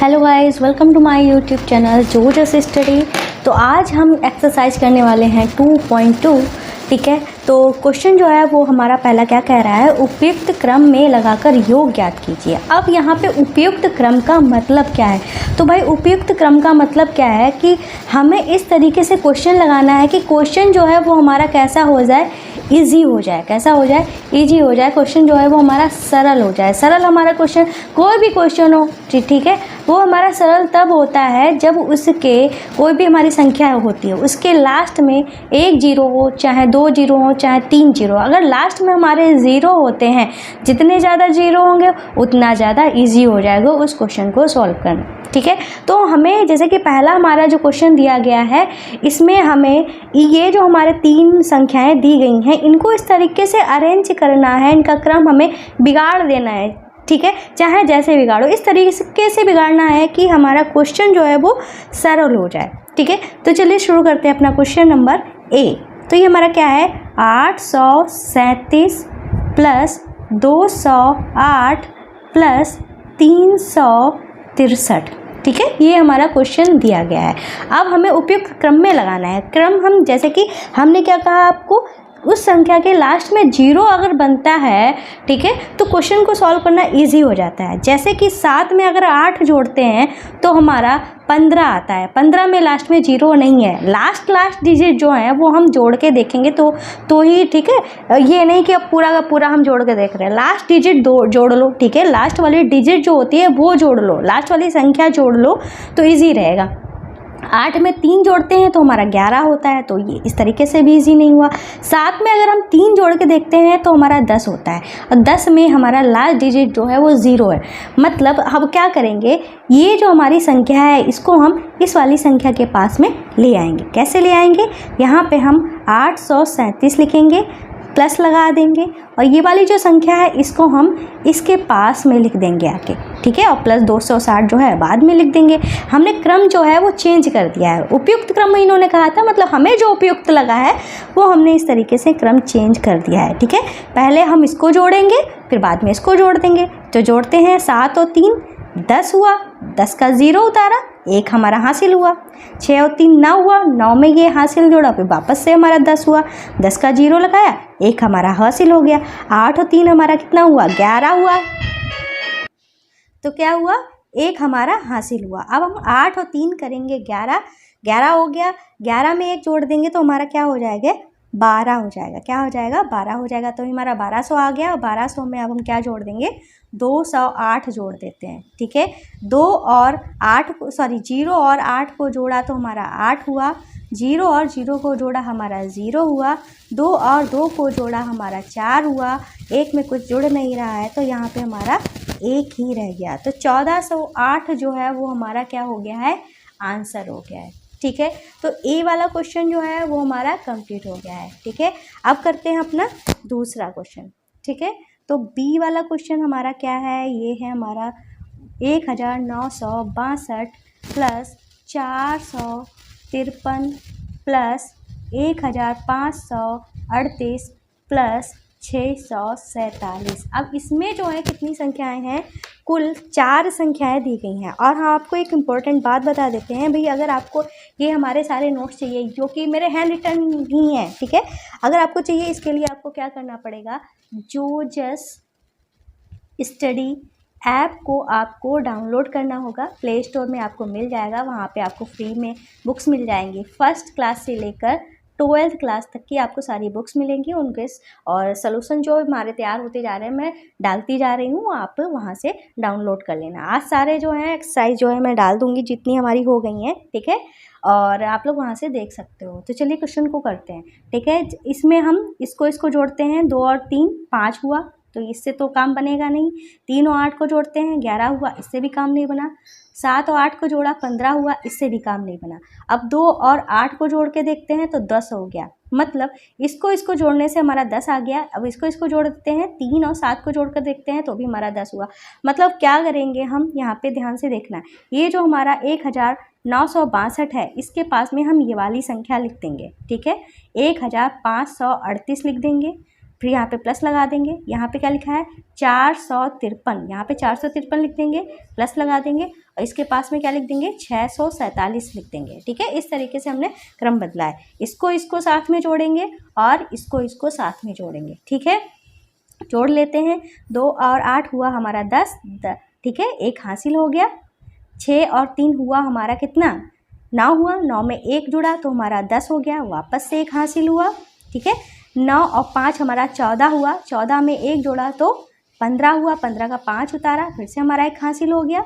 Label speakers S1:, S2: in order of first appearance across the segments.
S1: Hello guys, welcome to my YouTube channel जोजस study. तो आज हम एक्सरसाइज करने वाले हैं 2.2। ठीक है, तो क्वेश्चन जो है वो हमारा पहला क्या कह रहा है, उपयुक्त क्रम में लगाकर योग ज्ञात कीजिए। अब यहाँ पे उपयुक्त क्रम का मतलब क्या है? तो भाई उपयुक्त क्रम का मतलब क्या है कि हमें इस तरीके से क्वेश्चन लगाना है कि क्वेश्चन जो है वो हमारा कैसा हो जाए, इजी हो जाए। कैसा हो जाए? इजी हो जाए। क्वेश्चन जो है वो हमारा सरल हो जाए। सरल हमारा क्वेश्चन, कोई भी क्वेश्चन हो, ठीक है, वो हमारा सरल तब होता है जब उसके कोई भी हमारी संख्या होती है उसके लास्ट में एक जीरो हो, चाहे दो जीरो हो, चाहे तीन जीरो। अगर लास्ट में हमारे ज़ीरो होते हैं, जितने ज़्यादा जीरो होंगे उतना ज़्यादा इजी हो जाएगा उस क्वेश्चन को सॉल्व करना। ठीक है, तो हमें जैसे कि पहला हमारा जो क्वेश्चन दिया गया है, इसमें हमें ये जो हमारे तीन संख्याएं दी गई हैं इनको इस तरीके से अरेंज करना है, इनका क्रम हमें बिगाड़ देना है। ठीक है, चाहे जैसे बिगाड़ो, इस तरीके से बिगाड़ना है कि हमारा क्वेश्चन जो है वो सरल हो जाए। ठीक है, तो चलिए शुरू करते हैं अपना क्वेश्चन नंबर ए। तो ये हमारा क्या है, 837 प्लस 208 प्लस 363। ठीक है, ये हमारा क्वेश्चन दिया गया है। अब हमें उपयुक्त क्रम में लगाना है। क्रम हम जैसे कि हमने क्या कहा आपको, उस संख्या के लास्ट में जीरो अगर बनता है, ठीक है, तो क्वेश्चन को सॉल्व करना इजी हो जाता है। जैसे कि 7 में अगर 8 जोड़ते हैं तो हमारा 15 आता है। 15 में लास्ट में जीरो नहीं है। लास्ट डिजिट जो है वो हम जोड़ के देखेंगे तो ही, ठीक है, ये नहीं कि अब पूरा का पूरा हम जोड़ के देख रहे हैं। लास्ट डिजिट जोड़ लो। ठीक है, लास्ट वाली डिजिट जो होती है वो जोड़ लो, लास्ट वाली संख्या जोड़ लो तो ईजी रहेगा। 8 में 3 जोड़ते हैं तो हमारा 11 होता है, तो ये इस तरीके से भी इजी नहीं हुआ। 7 में अगर हम 3 जोड़ के देखते हैं तो हमारा 10 होता है, और 10 में हमारा लास्ट डिजिट जो है वो 0 है। मतलब हम क्या करेंगे, ये जो हमारी संख्या है इसको हम इस वाली संख्या के पास में ले आएंगे। कैसे ले आएंगे, यहाँ पे हम 837 लिखेंगे, प्लस लगा देंगे, और ये वाली जो संख्या है इसको हम इसके पास में लिख देंगे आके। ठीक है, और प्लस 260 जो है बाद में लिख देंगे। हमने क्रम जो है वो चेंज कर दिया है। उपयुक्त क्रम इन्होंने कहा था, मतलब हमें जो उपयुक्त लगा है वो हमने इस तरीके से क्रम चेंज कर दिया है। ठीक है, पहले हम इसको जोड़ेंगे फिर बाद में इसको जोड़ देंगे। तो जोड़ते हैं, 7 और 3 10 हुआ, 10 का 0 उतारा, 1 हमारा हासिल हुआ। 6 और 3 9 हुआ, 9 में ये हासिल जोड़ा, फिर वापस से हमारा 10 हुआ, 10 का 0 लगाया, 1 हमारा हासिल हो गया। 8 और 3 हमारा कितना हुआ, 11 हुआ। तो क्या हुआ, 1 हमारा हासिल हुआ। अब हम 8 और 3 करेंगे 11, 11 हो गया। 11 में 1 जोड़ देंगे तो हमारा क्या हो जाएगा, 12 हो जाएगा। क्या हो जाएगा, 12 हो जाएगा। तो हमारा 1200 आ गया, और 1200 में अब हम क्या जोड़ देंगे, 208 जोड़ देते हैं। ठीक है, 2 और 8 को, सॉरी 0 और 8 को जोड़ा तो हमारा 8 हुआ। 0 और 0 को जोड़ा हमारा 0 हुआ। 2 और 2 को जोड़ा हमारा 4 हुआ। 1 में कुछ जुड़ नहीं रहा है तो यहाँ पे हमारा 1 ही रह गया। तो 1408 जो है वो हमारा क्या हो गया है, आंसर हो गया है। ठीक है, तो ए वाला क्वेश्चन जो है वो हमारा कंप्लीट हो गया है। ठीक है, अब करते हैं अपना दूसरा क्वेश्चन। ठीक है, तो बी वाला क्वेश्चन हमारा क्या है, ये है हमारा 1962 प्लस 453 प्लस 1538 प्लस 647। अब इसमें जो है कितनी संख्याएं हैं, कुल 4 संख्याएं दी गई हैं। और हाँ, आपको एक इम्पोर्टेंट बात बता देते हैं भाई, अगर आपको ये हमारे सारे नोट्स चाहिए जो कि मेरे हैंड रिटन ही हैं, ठीक है, अगर आपको चाहिए इसके लिए आपको क्या करना पड़ेगा, जोजस स्टडी ऐप को आपको डाउनलोड करना होगा। प्ले स्टोर में आपको मिल जाएगा, वहाँ पे आपको फ्री में बुक्स मिल जाएंगी। फर्स्ट क्लास से लेकर 12th क्लास तक की आपको सारी बुक्स मिलेंगी उनके, और सॉल्यूशन जो हमारे तैयार होते जा रहे हैं मैं डालती जा रही हूँ, आप वहाँ से डाउनलोड कर लेना। आज सारे जो हैं एक्सरसाइज जो है मैं डाल दूँगी जितनी हमारी हो गई हैं। ठीक है, और आप लोग वहाँ से देख सकते हो। तो चलिए क्वेश्चन को करते हैं। ठीक है, इसमें हम इसको जोड़ते हैं, 2 और 3 5 हुआ, तो इससे तो काम बनेगा नहीं। 3 और 8 को जोड़ते हैं, 11 हुआ, इससे भी काम नहीं बना। 7 और 8 को जोड़ा, 15 हुआ, इससे भी काम नहीं बना। अब 2 और 8 को जोड़ के देखते हैं तो 10 हो गया। मतलब इसको जोड़ने से हमारा 10 आ गया। अब इसको जोड़ देते हैं, 3 और 7 को जोड़ कर देखते हैं तो भी हमारा 10 हुआ। मतलब क्या करेंगे हम, यहाँ पे ध्यान से देखना है, ये जो हमारा 1962 है इसके पास में हम ये वाली संख्या लिख देंगे। ठीक है, 1538 लिख देंगे। फिर यहाँ पे प्लस लगा देंगे। यहाँ पे क्या लिखा है 453, यहाँ पे 453 लिख देंगे, प्लस लगा देंगे और इसके पास में क्या लिख देंगे 647 लिख देंगे। ठीक है, इस तरीके से हमने क्रम बदला है। इसको साथ में जोड़ेंगे और इसको साथ में जोड़ेंगे। ठीक है, जोड़ लेते हैं। 2 और 8 हुआ हमारा 10। ठीक है, 1 हासिल हो गया। 6 और 3 हुआ हमारा कितना 9 हुआ। 9 में 1 जुड़ा तो हमारा 10 हो गया, वापस से 1 हासिल हुआ। ठीक है, 9 और 5 हमारा 14 हुआ। 14 में 1 जोड़ा तो 15 हुआ। 15 का 5 उतारा, फिर से हमारा 1 हासिल हो गया।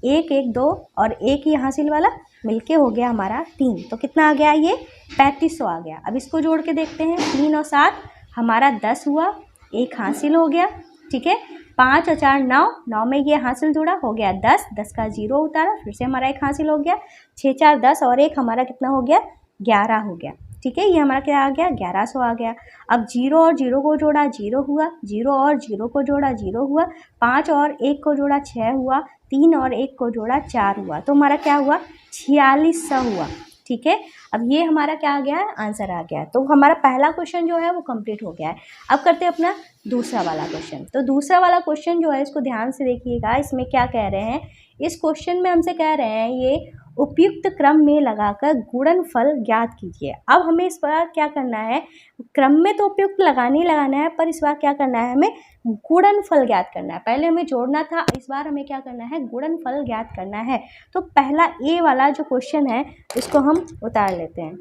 S1: 1 1 2 और 1 ही हासिल वाला मिलके हो गया हमारा 3। तो कितना आ गया ये 3500 आ गया। अब इसको जोड़ के देखते हैं। 3 और 7 हमारा 10 हुआ, 1 हासिल हो गया। ठीक है, 5 और 4 9, 9 में ये हासिल जुड़ा हो गया 10, 10 का 0 उतारा, फिर से हमारा 1 हासिल हो गया। 6 4 10 और 1 हमारा कितना हो गया 11 हो गया। ठीक है, ये हमारा क्या आ गया 1100 आ गया। अब 0 और 0 को जोड़ा 0 हुआ, 0 और 0 को जोड़ा 0 हुआ, 5 और 1 को जोड़ा 6 हुआ, 3 और 1 को जोड़ा 4 हुआ, तो हमारा क्या हुआ 4600 हुआ। ठीक है, अब ये हमारा क्या आ गया है आंसर आ गया है। तो हमारा पहला क्वेश्चन जो है वो कंप्लीट हो गया है। अब करते हैं अपना दूसरा वाला क्वेश्चन। तो दूसरा वाला क्वेश्चन जो है इसको ध्यान से देखिएगा। इसमें क्या कह रहे हैं, इस क्वेश्चन में हमसे कह रहे हैं ये उपयुक्त क्रम में लगाकर गुणनफल ज्ञात कीजिए। अब हमें इस बार क्या करना है, क्रम में तो उपयुक्त लगाना ही लगाना है, पर इस बार क्या करना है हमें गुणनफल ज्ञात करना है। पहले हमें जोड़ना था, इस बार हमें क्या करना है गुणनफल ज्ञात करना है। तो पहला ए वाला जो क्वेश्चन है इसको हम उतार लेते हैं।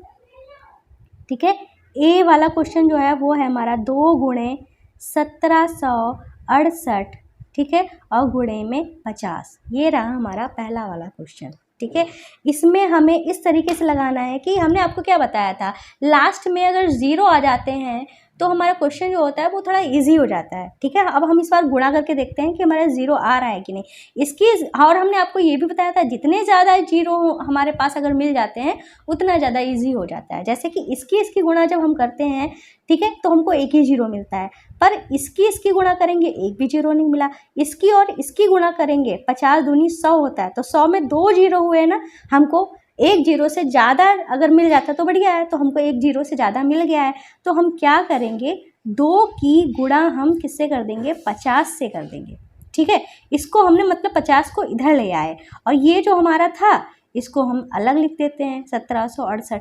S1: ठीक है, ए वाला क्वेश्चन जो है वो है हमारा 2 गुणे 1768। ठीक है, और गुणे में 50। ये रहा हमारा पहला वाला क्वेश्चन। ठीक है, इसमें हमें इस तरीके से लगाना है कि हमने आपको क्या बताया था, लास्ट में अगर 0 आ जाते हैं तो हमारा क्वेश्चन जो होता है वो थोड़ा इजी हो जाता है। ठीक है, अब हम इस बार गुणा करके देखते हैं कि हमारा 0 आ रहा है कि नहीं इसकी। और हमने आपको ये भी बताया था जितने ज़्यादा 0 हमारे पास अगर मिल जाते हैं उतना ज़्यादा इजी हो जाता है। जैसे कि इसकी गुणा जब हम करते हैं, ठीक है, तो हमको 1 ही 0 मिलता है, पर इसकी गुणा करेंगे 1 भी 0 नहीं मिला। इसकी और इसकी गुणा करेंगे 50 दूनी 100 होता है, तो 100 में 2 0 हुए ना, हमको 1 0 से ज़्यादा अगर मिल जाता तो बढ़िया है। तो हमको 1 0 से ज़्यादा मिल गया है, तो हम क्या करेंगे 2 की गुणा हम किससे कर देंगे 50 से कर देंगे। ठीक है, इसको हमने मतलब 50 को इधर ले आए और ये जो हमारा था इसको हम अलग लिख देते हैं 1768।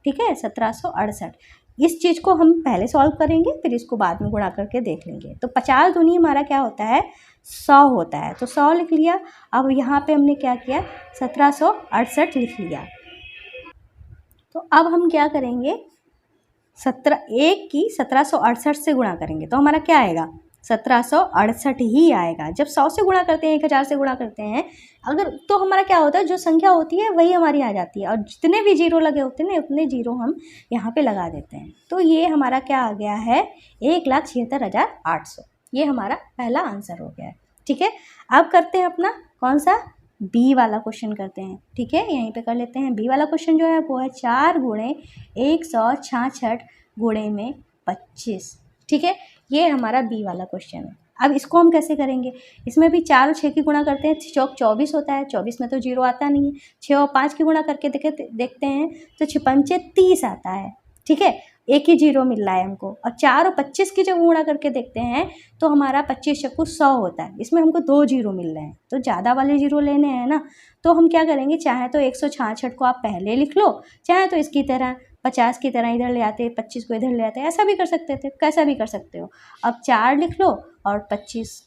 S1: ठीक है, 1768। इस चीज़ को हम पहले सॉल्व करेंगे, फिर इसको बाद में गुणा करके देख लेंगे। तो 50 दूनी हमारा क्या होता है 100 होता है, तो 100 लिख लिया। अब यहाँ पे हमने क्या किया 1768 लिख लिया। तो अब हम क्या करेंगे 1 की 1768 से गुणा करेंगे तो हमारा क्या आएगा 1768 ही आएगा। जब 100 से गुणा करते हैं 1000 से गुणा करते हैं अगर, तो हमारा क्या होता है जो संख्या होती है वही हमारी आ जाती है और जितने भी 0 लगे होते हैं उतने 0 हम यहाँ पे लगा देते हैं। तो ये हमारा क्या आ गया है 1,76,800। ये हमारा पहला आंसर हो गया है। ठीक है, अब करते हैं अपना कौन सा बी वाला क्वेश्चन करते हैं। ठीक है, यहीं पे कर लेते हैं। बी वाला क्वेश्चन जो है वो है 4 गुणे 166 गुणे में 25। ठीक है, ये हमारा बी वाला क्वेश्चन है। अब इसको हम कैसे करेंगे, इसमें भी 4 और 6 की गुणा करते हैं, चौक 24 होता है, 24 में तो 0 आता नहीं है। 6 और 5 की गुणा करके देखते हैं तो 6 पंचे 30 आता है। ठीक है, 1 ही 0 मिल रहा है हमको। और 4 और 25 की जब गुणा करके देखते हैं तो हमारा 25 चक्कू 100 होता है, इसमें हमको 2 0 मिल रहे हैं, तो ज़्यादा वाले 0 लेने हैं ना। तो हम क्या करेंगे, चाहे तो 166 को आप पहले लिख लो, चाहे तो इसकी तरह 50 की तरह इधर ले आते, 25 को इधर ले आते, ऐसा भी कर सकते थे, कैसा भी कर सकते हो। अब 4 लिख लो और 25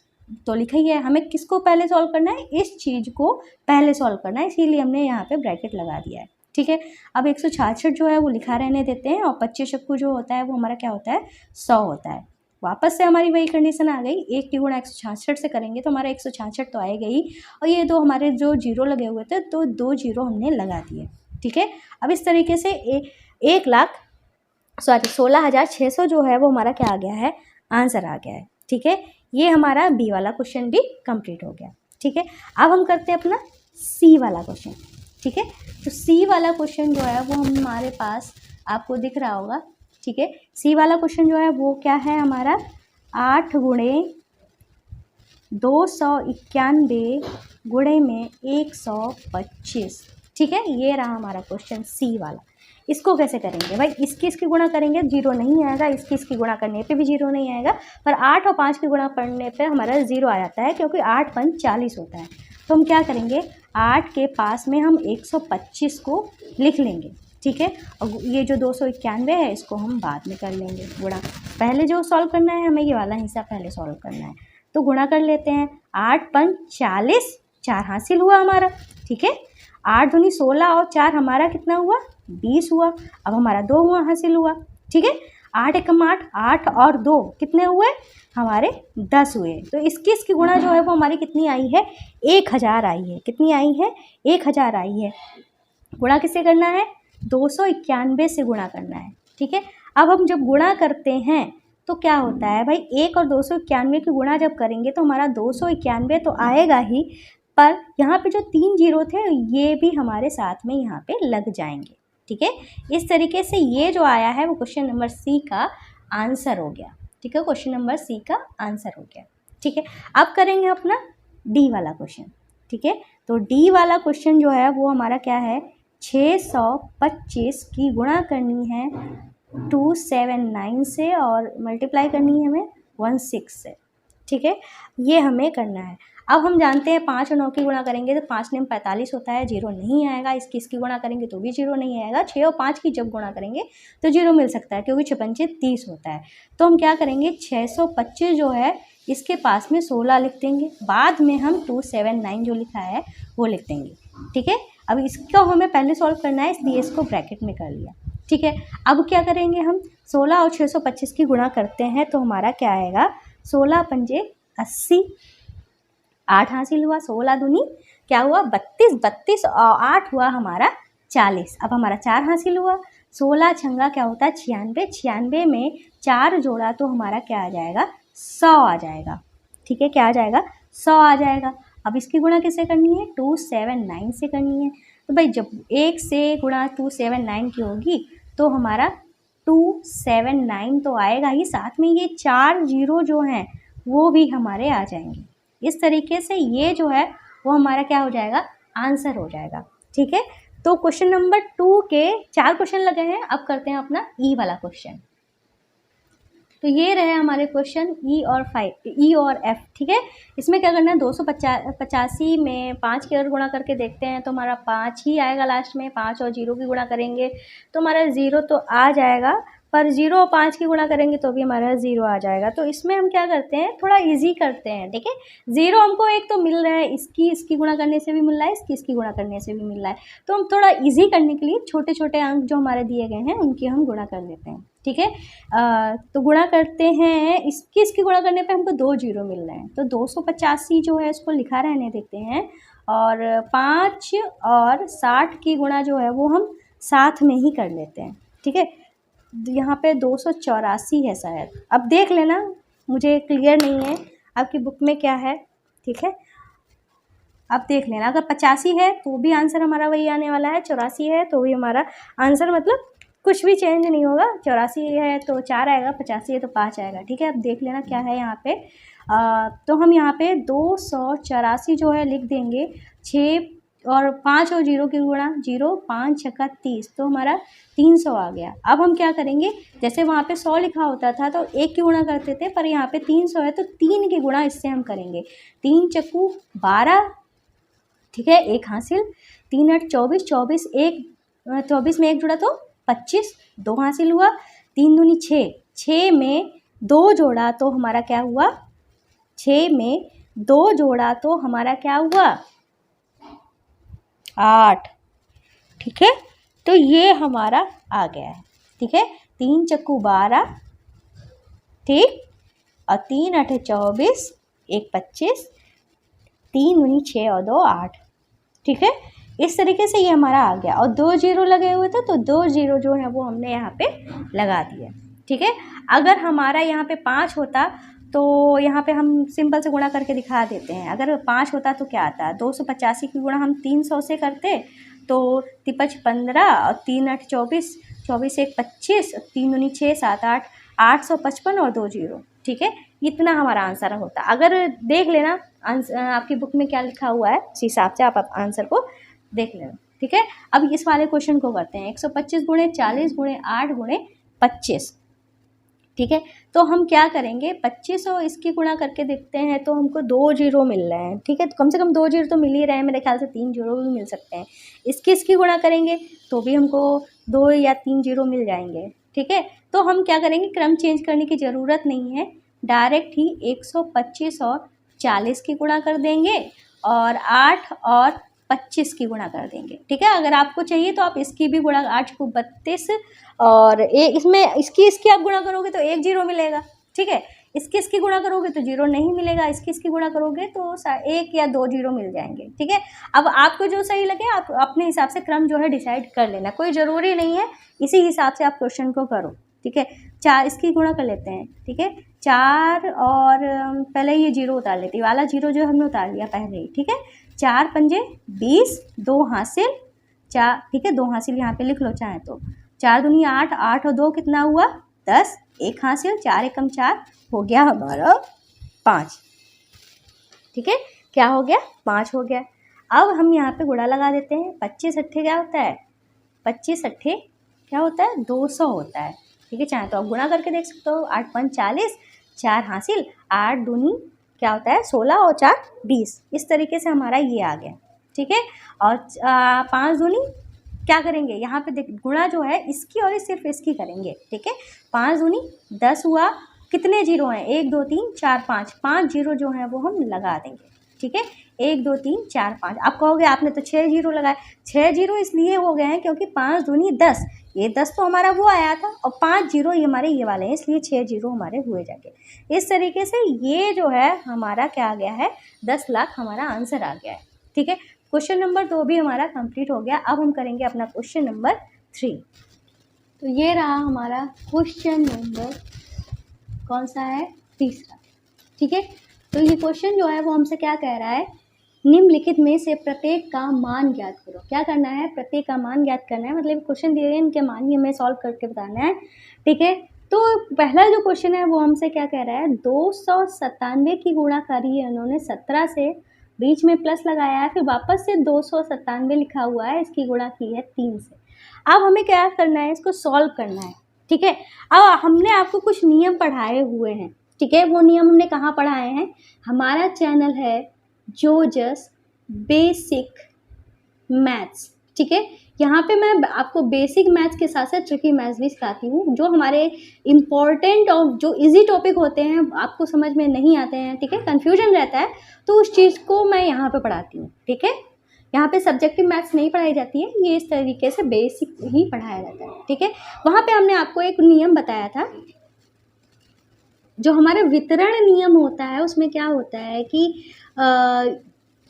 S1: तो लिखा ही है। हमें किसको पहले सॉल्व करना है, इस चीज़ को पहले सॉल्व करना है, इसीलिए हमने यहाँ पे ब्रैकेट लगा दिया है। ठीक है, अब 166 जो है वो लिखा रहने देते हैं और 25 चक्कू जो होता है वो हमारा क्या होता है 100 होता है। वापस से हमारी वही कंडीशन आ गई, 1 की गुणा 166 से करेंगे तो हमारा 166 तो आएगा ही, और ये दो हमारे जो 0 लगे हुए थे तो 2 0 हमने लगा दिए। ठीक है, अब इस तरीके से 16,600 जो है वो हमारा क्या आ गया है आंसर आ गया है। ठीक है, ये हमारा बी वाला क्वेश्चन भी कंप्लीट हो गया। ठीक है, अब हम करते हैं अपना सी वाला क्वेश्चन। ठीक है, तो सी वाला क्वेश्चन जो है वो हमारे पास आपको दिख रहा होगा। ठीक है, सी वाला क्वेश्चन जो है वो क्या है हमारा 8 गुणे 291 गुणे में 125। ठीक है, ये रहा हमारा क्वेश्चन सी वाला। इसको कैसे करेंगे भाई, इसकी गुणा करेंगे जीरो नहीं आएगा, इसकी गुणा करने पे भी जीरो नहीं आएगा, पर 8 और 5 की गुणा करने पे हमारा जीरो आ जाता है, क्योंकि 8 पंच 40 होता है। तो हम क्या करेंगे, 8 के पास में हम 125 को लिख लेंगे, ठीक है। और ये जो 291 है इसको हम बाद में कर लेंगे गुणा। पहले जो सॉल्व करना है हमें, ये वाला हिस्सा पहले सॉल्व करना है, तो गुणा कर लेते हैं। 8 पंच 40, 4 हासिल हुआ हमारा, ठीक है। 8 दूनी 16 और 4 हमारा कितना हुआ, 20 हुआ। अब हमारा 2 हुआ हासिल हुआ, ठीक है। 8 एकम 8, 8 और 2 कितने हुए हमारे, 10 हुए। तो इसकी गुणा जो है वो हमारी कितनी आई है, 1000 आई है। कितनी आई है, 1000 आई है। गुणा किससे करना है, 291 से गुणा करना है, ठीक है। अब हम जब गुणा करते हैं तो क्या होता है भाई, 1 और 291 की गुणा जब करेंगे तो हमारा 291 तो आएगा ही, पर यहाँ पे जो 3 जीरो थे ये भी हमारे साथ में यहाँ पे लग जाएंगे, ठीक है। इस तरीके से ये जो आया है वो क्वेश्चन नंबर सी का आंसर हो गया, ठीक है। क्वेश्चन नंबर सी का आंसर हो गया, ठीक है। अब करेंगे अपना डी वाला क्वेश्चन, ठीक है। तो डी वाला क्वेश्चन जो है वो हमारा क्या है, 625 की गुणा करनी है 279 से और मल्टीप्लाई करनी है हमें 16 से, ठीक है। ये हमें करना है। अब हम जानते हैं 5 और 9 की गुणा करेंगे तो 5 में 45 होता है, जीरो नहीं आएगा। इसकी गुणा करेंगे तो भी जीरो नहीं आएगा। 6 और 5 की जब गुणा करेंगे तो जीरो मिल सकता है, क्योंकि 6 पंचे 30 होता है। तो हम क्या करेंगे, 625 जो है इसके पास में 16 लिख देंगे, बाद में हम 279 जो लिखा है वो लिख देंगे, ठीक है। अब इसको हमें पहले सॉल्व करना है, इसलिए इसको ब्रैकेट में कर लिया, ठीक है। अब क्या करेंगे, हम 16 और 625 की गुणा करते हैं तो हमारा क्या आएगा, 16 पंजे 80, 8 हासिल हुआ। 16 दूनी क्या हुआ, 32, 32 और 8 हुआ हमारा 40। अब हमारा 4 हासिल हुआ। 16 छंगा क्या होता है, 96, 96 में 4 जोड़ा तो हमारा क्या आ जाएगा, 100 आ जाएगा, ठीक है। क्या आ जाएगा, 100 आ जाएगा। अब इसकी गुणा किससे करनी है, 279 से करनी है। तो भाई जब 1 से गुणा 279 की होगी तो हमारा 279 तो आएगा ही, साथ में ये 4 जीरो जो हैं वो भी हमारे आ जाएंगे। इस तरीके से ये जो है वो हमारा क्या हो जाएगा, आंसर हो जाएगा, ठीक है। तो क्वेश्चन नंबर 2 के 4 क्वेश्चन लगे हैं। अब करते हैं अपना ई वाला क्वेश्चन। तो ये रहे हमारे क्वेश्चन ई और एफ, ठीक है। इसमें क्या करना है, 285 में 5 की अगर गुणा करके देखते हैं तो हमारा 5 ही आएगा लास्ट में। 5 और 0 की गुणा करेंगे तो हमारा 0 तो आ जाएगा, पर 0 और 5 की गुणा करेंगे तो भी हमारा 0 आ जाएगा। तो इसमें हम क्या करते हैं, थोड़ा इजी करते हैं, ठीक है। 0 हमको एक तो मिल रहा है, इसकी गुणा करने से भी मिल रहा है, इसकी गुणा करने से भी मिल रहा है। तो हम थोड़ा इजी करने के लिए छोटे छोटे अंक जो हमारे दिए गए हैं उनकी हम गुणा कर लेते हैं, ठीक है। तो गुणा करते हैं, इसकी गुणा करने पे हमको 2 जीरो मिल रहे हैं। तो 285 जो है इसको लिखा रहने देते हैं, और 5 और 60 की गुणा जो है वो हम साथ में ही कर लेते हैं, ठीक है। यहाँ पे 284 है शायद, अब देख लेना, मुझे क्लियर नहीं है आपकी बुक में क्या है, ठीक है। अब देख लेना, अगर 85 है तो भी आंसर हमारा वही आने वाला है, 84 है तो भी हमारा आंसर, मतलब कुछ भी चेंज नहीं होगा। 84 है तो 4 आएगा, 85 है तो 5 आएगा, ठीक है। अब देख लेना क्या है यहाँ पे। तो हम यहाँ पे 284 जो है लिख देंगे। 6 और 5 और 0 की गुणा, 0 5 छक्का 30, तो हमारा 300 आ गया। अब हम क्या करेंगे, जैसे वहाँ पे 100 लिखा होता था तो 1 की गुणा करते थे, पर यहाँ पे 300 है तो 3 की गुणा इससे हम करेंगे। 3 चक्कू 12, ठीक है, 1 हासिल। 3 8 24, 24 में 1 जुड़ा तो 25, 2 हासिल हुआ। 3 दूनी 6, 6 में 2 जोड़ा तो हमारा क्या हुआ, 6 में 2 जोड़ा तो हमारा क्या हुआ, 8, ठीक है। तो ये हमारा आ गया है, ठीक है। 3 चक्कू 12, ठीक, और 3 8 24, 1 25, 3 दूनी 6 और 2 8, ठीक है। इस तरीके से ये हमारा आ गया, और 2 जीरो लगे हुए थे तो 2 जीरो जो है वो हमने यहाँ पे लगा दिया, ठीक है। अगर हमारा यहाँ पे 5 होता तो यहाँ पे हम सिंपल से गुणा करके दिखा देते हैं। अगर 5 होता तो क्या आता, 285 की गुणा हम 300 से करते तो 3 15 और 3 8 24, 24 1 25, 3 दूनी 6 7 8, 855 और 2 जीरो, ठीक है। इतना हमारा आंसर होता। अगर देख लेना आपकी बुक में क्या लिखा हुआ है, उस हिसाब से आप आंसर को देख लेना, ठीक है। ठीक है। अब इस वाले क्वेश्चन को करते हैं 125 गुणे 40 गुणे 8 गुणे 25, ठीक है। तो हम क्या करेंगे 25 और इसकी गुणा करके देखते हैं तो हमको 2 जीरो मिल रहे हैं, ठीक है। तो कम से कम 2 जीरो तो मिल ही रहे हैं, मेरे ख्याल से 3 जीरो भी मिल सकते हैं। इसकी गुणा करेंगे तो भी हमको 2 या 3 जीरो मिल जाएंगे, ठीक है। तो हम क्या करेंगे, क्रम चेंज करने की ज़रूरत नहीं है, डायरेक्ट ही 125 और 40 की गुणा कर देंगे और 8 और 25 की गुणा कर देंगे, ठीक है। अगर आपको चाहिए तो आप इसकी भी गुणा 8 को 32 और इसमें इसकी आप गुणा करोगे तो 1 जीरो मिलेगा, ठीक है। इसकी गुणा करोगे तो जीरो नहीं मिलेगा, इसकी गुणा करोगे तो 1 या 2 जीरो मिल जाएंगे, ठीक है। अब आपको जो सही लगे आप अपने हिसाब से क्रम जो है डिसाइड कर लेना, कोई ज़रूरी नहीं है, इसी हिसाब से आप क्वेश्चन को करो, ठीक है। 4 इसकी गुणा कर लेते हैं, ठीक है। 4 और पहले ये जीरो उतार लेते, वाला जीरो जो हमने उतार लिया पहले ही, ठीक है। 4 पंजे 20, 2 हासिल 4, ठीक है। 2 हासिल यहाँ पे लिख लो चाहे तो, 4 दूनी 8, 8 और 2 कितना हुआ 10, 1 हासिल 4 एकम 4 हो गया हमारा 5, ठीक है। क्या हो गया 5 हो गया। अब हम यहाँ पे गुणा लगा देते हैं, 25 अट्ठे क्या होता है, 25 अट्ठे क्या होता है 200 होता है, ठीक है। चाहे तो आप गुणा करके देख सकते हो, 8 5 40, 4 हासिल 8 दूनी क्या होता है 16 और 4 20, इस तरीके से हमारा ये आ गया, ठीक है। और 5 दूनी क्या करेंगे यहाँ पे देख, गुणा जो है इसकी और सिर्फ इसकी करेंगे, ठीक है। 5 दूनी 10 हुआ, कितने जीरो हैं 1 2 3 4 5, 5 जीरो जो है वो हम लगा देंगे, ठीक है। 1 2 3 4 5, आप कहोगे आपने तो 6 जीरो लगाए, 6 जीरो इसलिए हो गए हैं क्योंकि 5 दूनी 10, ये 10 तो हमारा वो आया था और 5 जीरो ये हमारे ये वाले हैं, इसलिए 6 जीरो हमारे हुए जाके। इस तरीके से ये जो है हमारा क्या आ गया है 10 लाख हमारा आंसर आ गया है, ठीक है। क्वेश्चन नंबर 2 भी हमारा कंप्लीट हो गया। अब हम करेंगे अपना क्वेश्चन नंबर 3। तो ये रहा हमारा क्वेश्चन नंबर कौन सा है, तीसरा, ठीक है। तो ये क्वेश्चन जो है वो हमसे क्या कह रहा है, निम्नलिखित में से प्रत्येक का मान ज्ञात करो। क्या करना है, प्रत्येक का मान ज्ञात करना है, मतलब क्वेश्चन दिए गए इनके मान ही हमें सॉल्व करके बताना है, ठीक है। तो पहला जो क्वेश्चन है वो हमसे क्या कह रहा है, 297 की गुणा करी है उन्होंने 17 से, बीच में प्लस लगाया है, फिर वापस से 297 लिखा हुआ है, इसकी गुणा की है 3 से। अब हमें क्या करना है, इसको सॉल्व करना है, ठीक है। अब हमने आपको कुछ नियम पढ़ाए हुए हैं, ठीक है। वो नियम हमने कहाँ पढ़ाए हैं, हमारा चैनल है जोजस बेसिक मैथ्स, ठीक है। यहाँ पे मैं आपको बेसिक मैथ्स के साथ साथ ट्रिकी मैथ्स भी सिखाती हूँ, जो हमारे इम्पॉर्टेंट और जो इजी टॉपिक होते हैं आपको समझ में नहीं आते हैं, ठीक है, कन्फ्यूजन रहता है, तो उस चीज़ को मैं यहाँ पे पढ़ाती हूँ, ठीक है। यहाँ पे सब्जेक्टिव मैथ्स नहीं पढ़ाई जाती है, ये इस तरीके से बेसिक ही पढ़ाया जाता है, ठीक है। वहाँ पे हमने आपको एक नियम बताया था, जो हमारा वितरण नियम होता है उसमें क्या होता है कि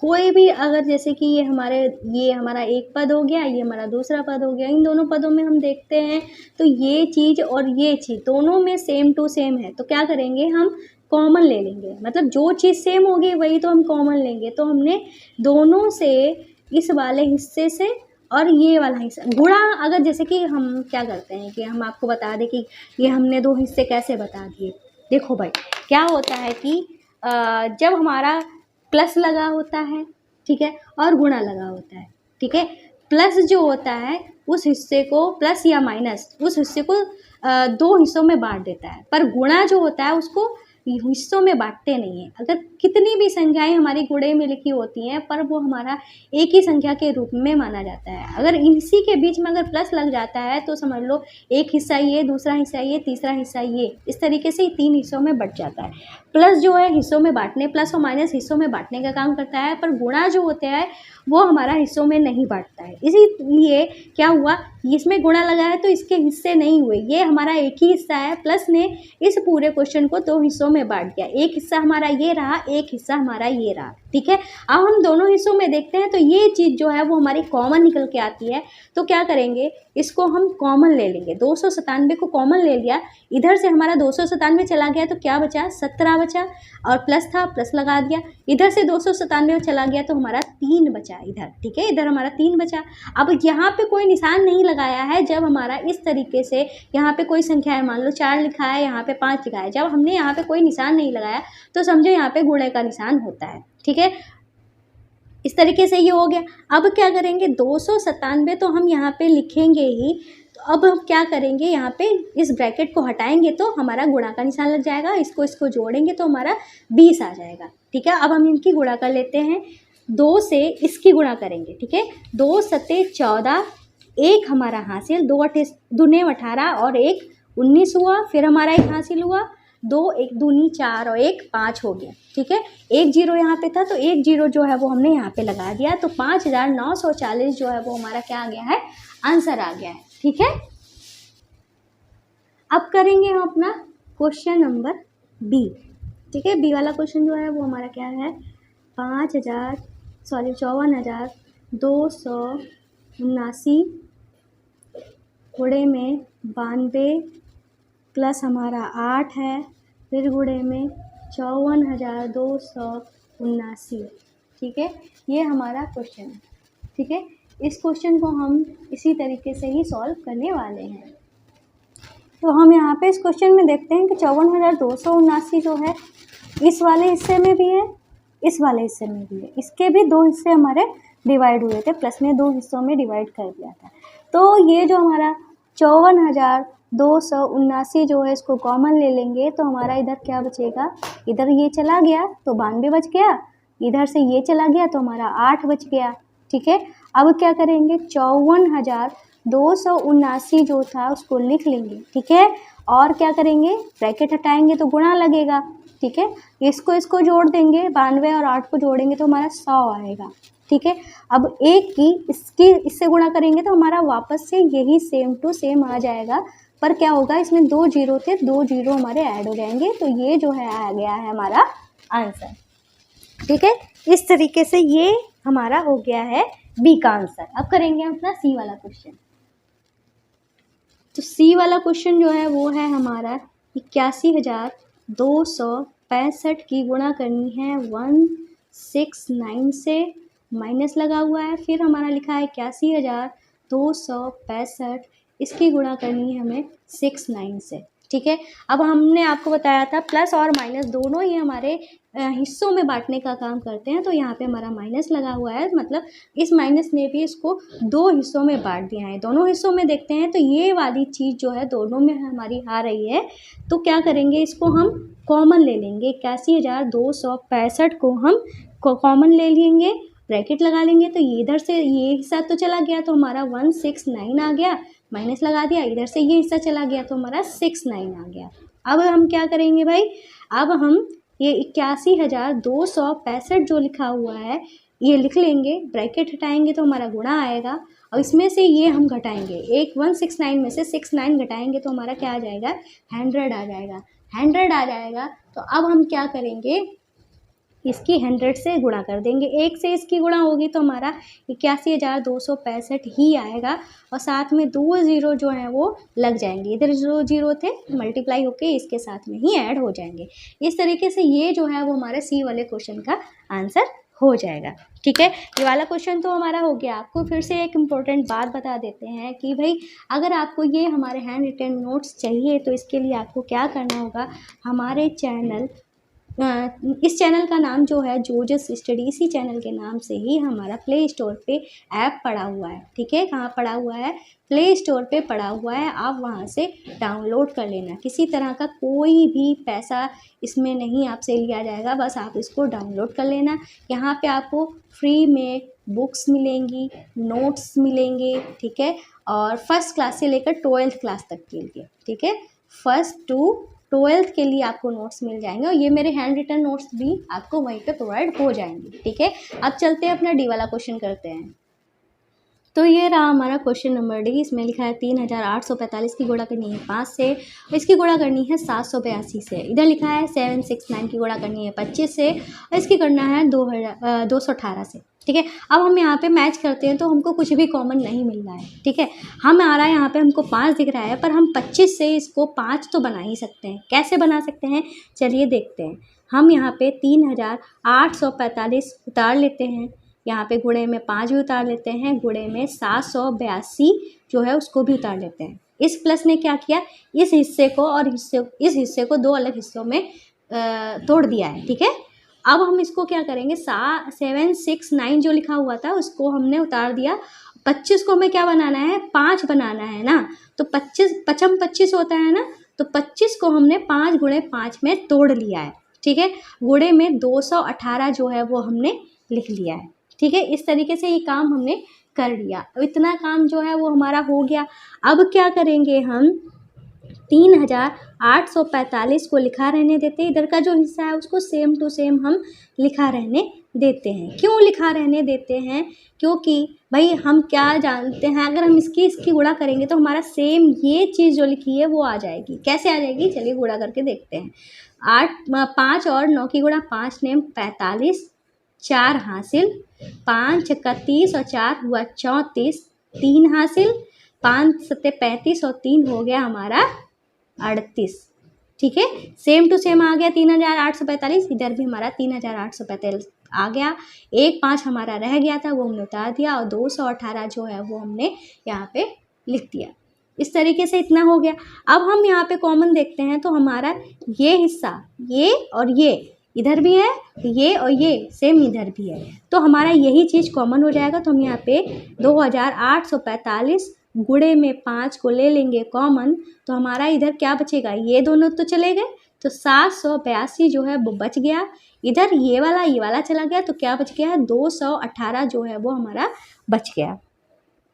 S1: कोई भी अगर जैसे कि ये हमारा एक पद हो गया, ये हमारा दूसरा पद हो गया, इन दोनों पदों में हम देखते हैं तो ये चीज़ और ये चीज़ दोनों में सेम टू सेम है, तो क्या करेंगे हम कॉमन ले लेंगे, मतलब जो चीज़ सेम होगी वही तो हम कॉमन लेंगे। तो हमने दोनों से इस वाले हिस्से से और ये वाला हिस्सा गुणा, अगर जैसे कि हम क्या करते हैं कि हम आपको बता दें कि ये हमने 2 हिस्से कैसे बता दिए। देखो भाई क्या होता है कि जब हमारा प्लस लगा होता है, ठीक है, और गुणा लगा होता है, ठीक है, प्लस जो होता है उस हिस्से को, प्लस या माइनस उस हिस्से को 2 हिस्सों में बांट देता है, पर गुणा जो होता है उसको हिस्सों में बांटते नहीं है। अगर कितनी भी संख्याएं हमारी गुणे में लिखी होती हैं पर वो हमारा एक ही संख्या के रूप में माना जाता है। अगर इसी के बीच में अगर प्लस लग जाता है तो समझ लो एक हिस्सा ये, दूसरा हिस्सा ये, तीसरा हिस्सा ये, इस तरीके से 3 हिस्सों में बट जाता है। प्लस जो है हिस्सों में बांटने, प्लस और माइनस हिस्सों में बांटने का काम करता है, पर गुणा जो होता है वो हमारा हिस्सों में नहीं बांटता है। इसीलिए क्या हुआ, इसमें गुणा लगा है तो इसके हिस्से नहीं हुए, ये हमारा एक ही हिस्सा है, प्लस ने इस पूरे क्वेश्चन को 2 हिस्सों में बांट दिया, एक हिस्सा हमारा ये रहा, एक हिस्सा हमारा ये रहा, ठीक है। अब हम दोनों हिस्सों में देखते हैं तो ये चीज़ जो है वो हमारी कॉमन निकल के आती है, तो क्या करेंगे इसको हम कॉमन ले लेंगे। 297 को कॉमन ले लिया, इधर से हमारा 297 चला गया तो क्या बचा 17 बचा, और प्लस था प्लस लगा दिया, इधर से 297 चला गया तो हमारा 3 बचा इधर, ठीक है, इधर हमारा 3 बचा। अब यहाँ पे कोई निशान नहीं लगाया है, जब हमारा इस तरीके से यहाँ पे कोई संख्या है, मान लो 4 लिखा है, यहाँ पे 5 लिखा है, जब हमने यहाँ पे कोई निशान नहीं लगाया तो समझो यहाँ पे गुणे का निशान होता है, ठीक है। इस तरीके से ये हो गया। अब क्या करेंगे, 297 तो हम यहाँ पे लिखेंगे ही। तो अब हम क्या करेंगे, यहाँ पे इस ब्रैकेट को हटाएंगे तो हमारा गुणा का निशान लग जाएगा, इसको जोड़ेंगे तो हमारा 20 आ जाएगा। ठीक है, अब हम इनकी गुणा कर लेते हैं। 2 से इसकी गुणा करेंगे। ठीक है, 2 सते 14, 1 हमारा हासिल, 2 अठे दूने 18 और 1 19 हुआ। फिर हमारा 1 हासिल हुआ, 2 1 दूनी 4 और 1 5 हो गया। ठीक है, 1 जीरो यहाँ पे था तो 1 जीरो जो है वो हमने यहाँ पे लगा दिया, तो 5940 जो है वो हमारा क्या आ गया है, आंसर आ गया है। ठीक है, अब करेंगे हम अपना क्वेश्चन नंबर बी। ठीक है, बी वाला क्वेश्चन जो है वो हमारा क्या है, 54,279 गुणे में 92 प्लस हमारा 8 है, फिर गुणे में 54,279। ठीक है, ये हमारा क्वेश्चन है। ठीक है, इस क्वेश्चन को हम इसी तरीके से ही सॉल्व करने वाले हैं। तो हम यहाँ पे इस क्वेश्चन में देखते हैं कि 54,279 जो है इस वाले हिस्से में भी है, इस वाले हिस्से में भी है। इसके भी 2 हिस्से हमारे डिवाइड हुए थे, प्लस ने 2 हिस्सों में डिवाइड कर दिया था। तो ये जो हमारा 54,279 जो है इसको कॉमन ले लेंगे तो हमारा इधर क्या बचेगा, इधर ये चला गया तो 92 बच गया, इधर से ये चला गया तो हमारा 8 बच गया। ठीक है, अब क्या करेंगे, 54,279 जो था उसको लिख लेंगे। ठीक है, और क्या करेंगे, ब्रैकेट हटाएंगे तो गुणा लगेगा। ठीक है, इसको जोड़ देंगे, 92 और 8 को जोड़ेंगे तो हमारा 100 आएगा। ठीक है, अब एक की इससे गुणा करेंगे तो हमारा वापस से यही सेम टू सेम आ जाएगा, पर क्या होगा, इसमें 2 जीरो थे, 2 जीरो हमारे ऐड हो जाएंगे, तो ये जो है आ गया है हमारा आंसर। ठीक है, इस तरीके से ये हमारा हो गया है बी का आंसर। अब करेंगे अपना सी वाला क्वेश्चन। तो सी वाला क्वेश्चन जो है वो है हमारा 81,265 की गुणा करनी है 169 से, माइनस लगा हुआ है, फिर हमारा लिखा है 81,265, इसकी गुणा करनी है हमें 69 से। ठीक है, अब हमने आपको बताया था प्लस और माइनस दोनों ही हमारे हिस्सों में बांटने का काम करते हैं, तो यहाँ पे हमारा माइनस लगा हुआ है, मतलब इस माइनस ने भी इसको 2 हिस्सों में बांट दिया है। दोनों हिस्सों में देखते हैं तो ये वाली चीज़ जो है दोनों में हमारी आ रही है, तो क्या करेंगे, इसको हम कॉमन ले लेंगे। 81,265 को हम कॉमन ले लेंगे, ब्रैकेट लगा लेंगे, तो ये इधर से ये हिस्सा तो चला गया तो हमारा 169 आ गया, माइनस लगा दिया, इधर से ये हिस्सा चला गया तो हमारा 69 आ गया। अब हम क्या करेंगे भाई, अब हम ये 81,265 जो लिखा हुआ है ये लिख लेंगे, ब्रैकेट हटाएंगे तो हमारा गुणा आएगा, और इसमें से ये हम घटाएंगे, 169 में से 69 घटाएंगे तो हमारा क्या आ जाएगा, 100 आ जाएगा। 100 आ जाएगा तो अब हम क्या करेंगे, इसकी 100 से गुणा कर देंगे, 1 से इसकी गुणा होगी तो हमारा 81,265 ही आएगा, और साथ में 2 जीरो जो हैं वो लग जाएंगे, इधर जो जीरो थे मल्टीप्लाई होके इसके साथ में ही ऐड हो जाएंगे। इस तरीके से ये जो है वो हमारे सी वाले क्वेश्चन का आंसर हो जाएगा। ठीक है, ये वाला क्वेश्चन तो हमारा हो गया। आपको फिर से एक इम्पोर्टेंट बात बता देते हैं कि भाई अगर आपको ये हमारे हैंड रिटन नोट्स चाहिए तो इसके लिए आपको क्या करना होगा, हमारे चैनल इस चैनल का नाम जो है जोजस स्टडी, इसी चैनल के नाम से ही हमारा प्ले स्टोर पे ऐप पड़ा हुआ है। ठीक है, कहाँ पड़ा हुआ है, प्ले स्टोर पे पड़ा हुआ है, आप वहाँ से डाउनलोड कर लेना। किसी तरह का कोई भी पैसा इसमें नहीं आपसे लिया जाएगा, बस आप इसको डाउनलोड कर लेना। यहाँ पे आपको फ्री में बुक्स मिलेंगी, नोट्स मिलेंगे। ठीक है, और फर्स्ट क्लास से लेकर 12th क्लास तक के लिए, ठीक है, 1st to 12th के लिए आपको नोट्स मिल जाएंगे, और ये मेरे हैंड रिटन नोट्स भी आपको वहीं पे प्रोवाइड हो जाएंगे। ठीक है, अब चलते हैं अपना डी वाला क्वेश्चन करते हैं। तो ये रहा हमारा क्वेश्चन नंबर डी। इसमें लिखा है 3,845 की गुणा करनी है 5 से, और इसकी गुणा करनी है 782 से। इधर लिखा है 769 की गुणा करनी है 25 से, और इसकी करना है 218 से। ठीक है, अब हम यहाँ पे मैच करते हैं तो हमको कुछ भी कॉमन नहीं मिल रहा है। ठीक है, हम आ रहा है यहाँ पे हमको 5 दिख रहा है, पर हम 25 से इसको 5 तो बना ही सकते हैं। कैसे बना सकते हैं, चलिए देखते हैं। हम यहाँ पे 3,845 उतार लेते हैं, यहाँ पे गुणे में 5 भी उतार लेते हैं, गुणे में 782 जो है उसको भी उतार लेते हैं। इस प्लस ने क्या किया, इस हिस्से को और इस हिस्से को 2 अलग हिस्सों में तोड़ दिया है। ठीक है, अब हम इसको क्या करेंगे, 769 जो लिखा हुआ था उसको हमने उतार दिया। 25 को हमें क्या बनाना है, 5 बनाना है ना, तो 25 पचम 25 होता है ना, तो 25 को हमने 5 गुणे 5 में तोड़ लिया है, ठीक है। गुणे में 218 जो है वो हमने लिख लिया है, ठीक है। इस तरीके से ये काम हमने कर लिया। अब इतना काम जो है वो हमारा हो गया। अब क्या करेंगे हम, 3845 को लिखा रहने देते हैं, इधर का जो हिस्सा है उसको सेम टू सेम हम लिखा रहने देते हैं। क्यों लिखा रहने देते हैं, क्योंकि भाई हम क्या जानते हैं, अगर हम इसकी गुणा करेंगे तो हमारा सेम ये चीज़ जो लिखी है वो आ जाएगी। कैसे आ जाएगी, चलिए गुणा करके देखते हैं। 5 और 9 की गुणा 5 नेम 45, 4 हासिल, 5 छक्का 30 और 4 हुआ 34, 3 हासिल, 5 सत्ते 35 और 3 हो गया हमारा 38, ठीक है। सेम टू सेम आ गया 3845, इधर भी हमारा 3845 आ गया। 1 5 हमारा रह गया था वो हमने उतार दिया, और 218 जो है वो हमने यहाँ पे लिख दिया। इस तरीके से इतना हो गया। अब हम यहाँ पे कॉमन देखते हैं, तो हमारा ये हिस्सा, ये और ये इधर भी है, ये और ये सेम इधर भी है, तो हमारा यही चीज़ कॉमन हो जाएगा। तो हम यहाँ पे 2845 गुणे में 5 को ले लेंगे कॉमन, तो हमारा इधर क्या बचेगा, ये दोनों तो चले गए, तो 782 जो है वो बच गया। इधर ये वाला चला गया, तो क्या बच गया है, 218 जो है वो हमारा बच गया।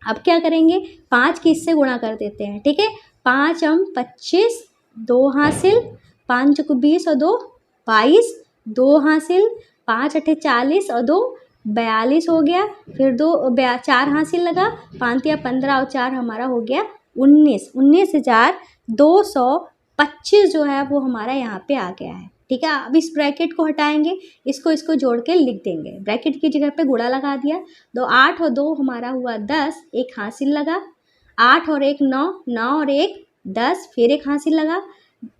S1: अब क्या करेंगे, 5 की इससे गुणा कर देते हैं, ठीक है। 5 25, 2 हासिल, 5 चौको 20 और 2 22, 2 हासिल, 5 अठे 40 और 2 42 हो गया। फिर 4 हासिल लगा, 5 या 15 और 4 हमारा हो गया 19,225 जो है वो हमारा यहाँ पे आ गया है, ठीक है। अब इस ब्रैकेट को हटाएंगे, इसको जोड़ के लिख देंगे। ब्रैकेट की जगह पे गुणा लगा दिया, 8 और 2 हमारा हुआ 10, 1 हासिल लगा, 8 और 1 9, 9 और 1 10, फिर 1 हासिल लगा,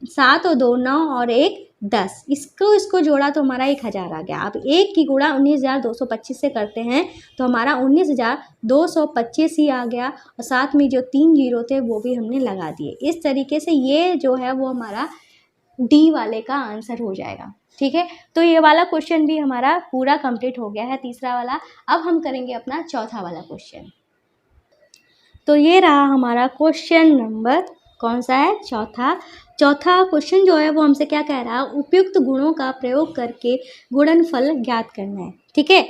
S1: 7 और 2 9 और 1 10, इसको जोड़ा तो हमारा 1000 आ गया। अब 1 की गुणा 19,225 से करते हैं, तो हमारा 19,225 ही आ गया, और साथ में जो 3 जीरो थे वो भी हमने लगा दिए। इस तरीके से ये जो है वो हमारा डी वाले का आंसर हो जाएगा, ठीक है। तो ये वाला क्वेश्चन भी हमारा पूरा कंप्लीट हो गया है, तीसरा वाला। अब हम करेंगे अपना चौथा वाला क्वेश्चन। तो ये रहा हमारा क्वेश्चन नंबर, कौन सा है, चौथा क्वेश्चन जो है वो हमसे क्या कह रहा है, उपयुक्त गुणों का प्रयोग करके गुणनफल ज्ञात करना है, ठीक है।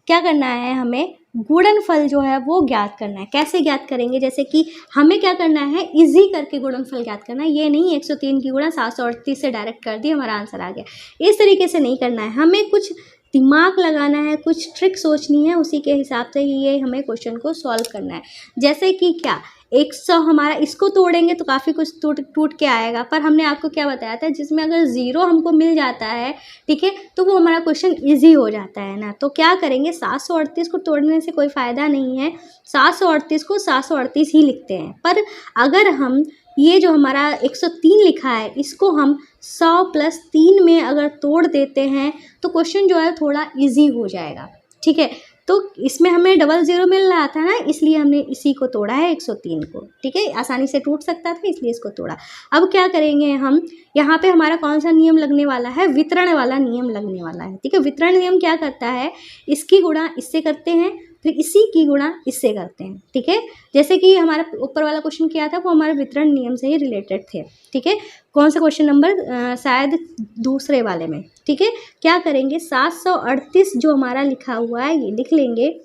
S1: क्या करना है, हमें गुणनफल जो है वो ज्ञात करना है। कैसे ज्ञात करेंगे, जैसे कि हमें क्या करना है, इजी करके गुणनफल ज्ञात करना है। ये नहीं 103 की गुणा 738 से डायरेक्ट कर दी हमारा आंसर आ गया, इस तरीके से नहीं करना है। हमें कुछ दिमाग लगाना है, कुछ ट्रिक सोचनी है, उसी के हिसाब से ही ये हमें क्वेश्चन को सॉल्व करना है। जैसे कि क्या, 100 हमारा, इसको तोड़ेंगे तो काफ़ी कुछ टूट के आएगा, पर हमने आपको क्या बताया था, जिसमें अगर 0 हमको मिल जाता है, ठीक है, तो वो हमारा क्वेश्चन इजी हो जाता है ना। तो क्या करेंगे, 738 को तोड़ने से कोई फ़ायदा नहीं है, 738 को 738 ही लिखते हैं। पर अगर हम ये जो हमारा 103 लिखा है, इसको हम 100 + 3 में अगर तोड़ देते हैं, तो क्वेश्चन जो है थोड़ा ईजी हो जाएगा, ठीक है। तो इसमें हमें 00 मिल रहा था ना, इसलिए हमने इसी को तोड़ा है 103 को, ठीक है। आसानी से टूट सकता था इसलिए इसको तोड़ा। अब क्या करेंगे हम, यहाँ पे हमारा कौन सा नियम लगने वाला है, वितरण वाला नियम लगने वाला है, ठीक है। वितरण नियम क्या करता है, इसकी गुणा इससे करते हैं, फिर इसी की गुणा इससे करते हैं, ठीक है। जैसे कि हमारा ऊपर वाला क्वेश्चन किया था वो हमारे वितरण नियम से ही रिलेटेड थे, ठीक है। कौन सा क्वेश्चन नंबर, शायद दूसरे वाले में, ठीक है। क्या करेंगे, 738 जो हमारा लिखा हुआ है ये लिख लेंगे,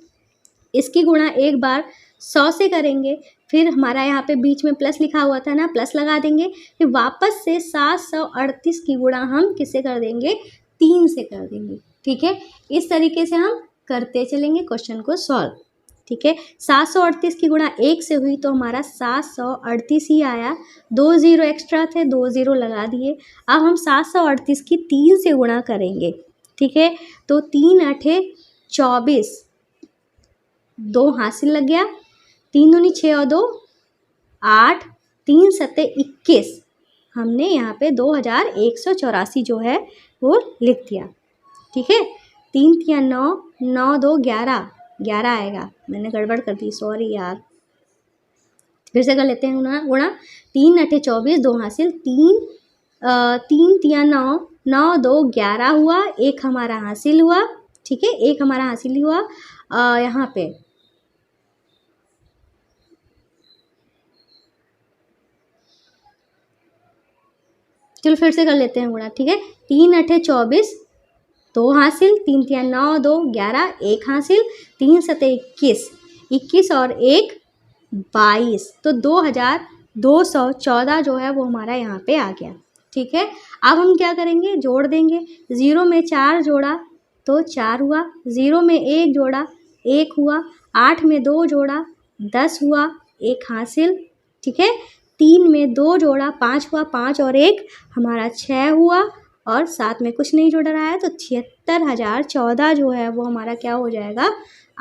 S1: इसकी गुणा एक बार 100 से करेंगे, फिर हमारा यहाँ पे बीच में प्लस लिखा हुआ था ना, प्लस लगा देंगे, फिर वापस से 738 की गुणा हम किससे कर देंगे, 3 से कर देंगे, ठीक है। इस तरीके से हम करते चलेंगे क्वेश्चन को सॉल्व, ठीक है। 738 की गुणा 1 से हुई तो हमारा 738 ही आया, 2 0 एक्स्ट्रा थे, 2 0 लगा दिए। अब हम 738 की 3 से गुणा करेंगे, ठीक है। तो 3 8 24, 2 हासिल लग गया, 3 दूनी 6 और 2 8, 3 7 21, हमने यहाँ पे 2184 जो है वो लिख दिया, ठीक है। 3 3 9, 9 2 11, 11 आएगा, मैंने गड़बड़ कर दी, सॉरी यार। फिर से कर लेते हैं गुणा, 3 8 24, 2 हासिल, 3 तीन तिया 9, 9 2 11 हुआ, एक हमारा हासिल हुआ, ठीक है, एक हमारा हासिल हुआ। यहाँ पे चलो फिर से कर लेते हैं गुणा, ठीक है। 3 8 24, 2 हासिल, 3 तिया 9 2 11, एक हासिल, 3 7 21, 21 और 1 22, तो 2214 जो है वो हमारा यहाँ पे आ गया, ठीक है। अब हम क्या करेंगे, जोड़ देंगे। 0 में 4 जोड़ा तो 4 हुआ, 0 में 1 जोड़ा 1 हुआ, 8 में 2 जोड़ा 10 हुआ, एक हासिल, ठीक है। 3 में 2 जोड़ा 5 हुआ, 5 और 1 हमारा 6 हुआ, और साथ में कुछ नहीं जुड़ रहा है, तो 76,014 जो है वो हमारा क्या हो जाएगा,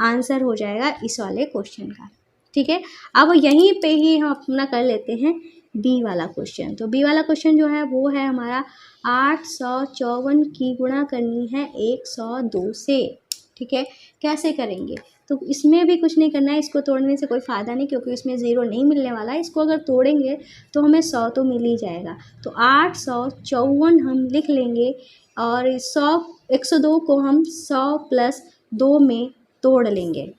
S1: आंसर हो जाएगा इस वाले क्वेश्चन का, ठीक है। अब यहीं पे ही हम अपना कर लेते हैं बी वाला क्वेश्चन। तो बी वाला क्वेश्चन जो है वो है हमारा 854 की गुणा करनी है 102 से, ठीक है। कैसे करेंगे, तो इसमें भी कुछ नहीं करना है, इसको तोड़ने से कोई फ़ायदा नहीं, क्योंकि इसमें ज़ीरो नहीं मिलने वाला है। इसको अगर तोड़ेंगे तो हमें 100 तो मिल ही जाएगा, तो 854 हम लिख लेंगे, और 102 को हम 100 + 2 में तोड़ लेंगे,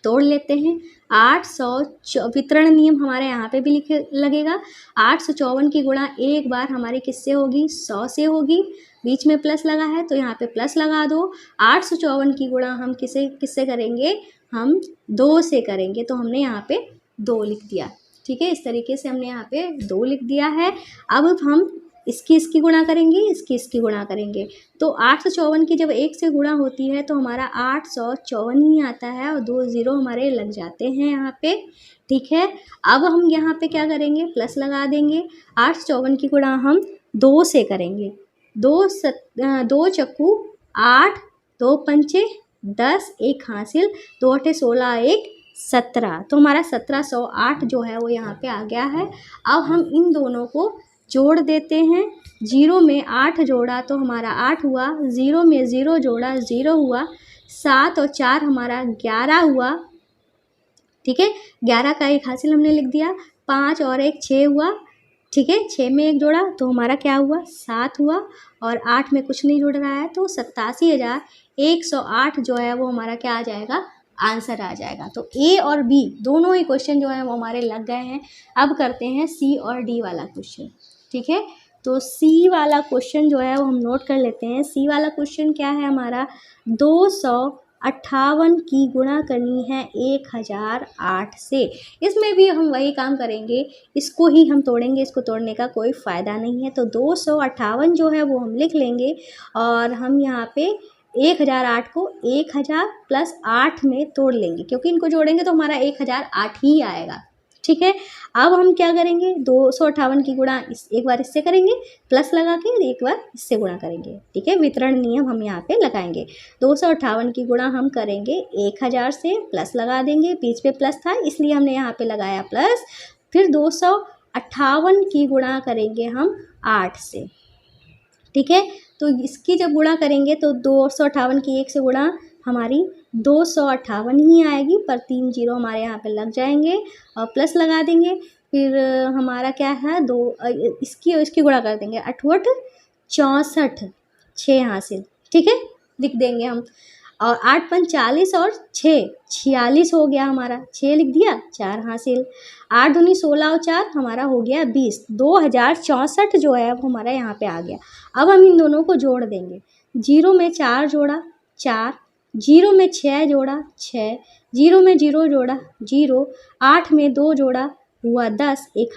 S1: तोड़ लेते हैं। 800 वितरण नियम हमारे यहाँ पे भी लिख लगेगा। 854 की गुणा एक बार हमारी किससे होगी, 100 से होगी, बीच में प्लस लगा है तो यहाँ पे प्लस लगा दो। 854 की गुणा हम किससे करेंगे, हम 2 से करेंगे, तो हमने यहाँ पे 2 लिख दिया, ठीक है। इस तरीके से हमने यहाँ पे 2 लिख दिया है। अब हम इसकी गुणा करेंगे, इसकी गुणा करेंगे, तो 854 की जब 1 से गुणा होती है तो हमारा 854 ही आता है, और 2 ज़ीरो हमारे लग जाते हैं यहाँ पे, ठीक है। अब हम यहाँ पे क्या करेंगे, प्लस लगा देंगे। 854 की गुणा हम 2 से करेंगे, 2 चक्कू 8, 2 पंचे 10, एक हासिल, 2 8 16, 1 17, तो हमारा 1708 जो है वो यहाँ पे आ गया है। अब हम इन दोनों को जोड़ देते हैं। 0 में 8 जोड़ा तो हमारा 8 हुआ, 0 में 0 जोड़ा 0 हुआ, 7 और 4 हमारा 11 हुआ, ठीक है। 11 का एक हासिल हमने लिख दिया, 5 और 1 6 हुआ, ठीक है। 6 में 1 जोड़ा तो हमारा क्या हुआ, 7 हुआ, और 8 में कुछ नहीं जुड़ रहा है, तो 87,108 जो है वो हमारा क्या आ जाएगा, आंसर आ जाएगा। तो ए और बी दोनों ही क्वेश्चन जो है वो हमारे लग गए हैं। अब करते हैं सी और डी वाला क्वेश्चन, ठीक है। तो सी वाला क्वेश्चन जो है वो हम नोट कर लेते हैं। सी वाला क्वेश्चन क्या है हमारा, 258 की गुणा करनी है 1008 से। इसमें भी हम वही काम करेंगे, इसको ही हम तोड़ेंगे, इसको तोड़ने का कोई फ़ायदा नहीं है। तो 258 जो है वो हम लिख लेंगे, और हम यहाँ पे 1008 को 1000 + 8 में तोड़ लेंगे, क्योंकि इनको जोड़ेंगे तो हमारा 1008 ही आएगा, ठीक है। अब हम क्या करेंगे, 258 की गुणा एक बार इससे करेंगे, प्लस लगा के एक बार इससे गुणा करेंगे, ठीक है। वितरण नियम हम यहाँ पे लगाएंगे। 258 की गुणा हम करेंगे 1000 से, प्लस लगा देंगे, बीच में प्लस था इसलिए हमने यहाँ पे लगाया प्लस। फिर 258 की गुणा करेंगे हम 8 से, ठीक है। तो इसकी जब गुणा करेंगे तो 258 की 1 से गुणा हमारी 258 ही आएगी, पर 3 जीरो हमारे यहाँ पे लग जाएंगे, और प्लस लगा देंगे। फिर हमारा क्या है, इसकी गुणा कर देंगे, 8 8 64, 6 हासिल, ठीक है, लिख देंगे हम। और 8 5 40 और 6 46 हो गया हमारा, 6 लिख दिया, 4 हासिल। 8 दूनी 16 और 4 हमारा हो गया 20, 2064 जो है वो हमारा यहाँ पे आ गया। अब हम इन दोनों को जोड़ देंगे। 0 में 4 जोड़ा 4, 0 में 6 जोड़ा 6, 0 में 0 जोड़ा 0, 8 में 2 जोड़ा हुआ 10, एक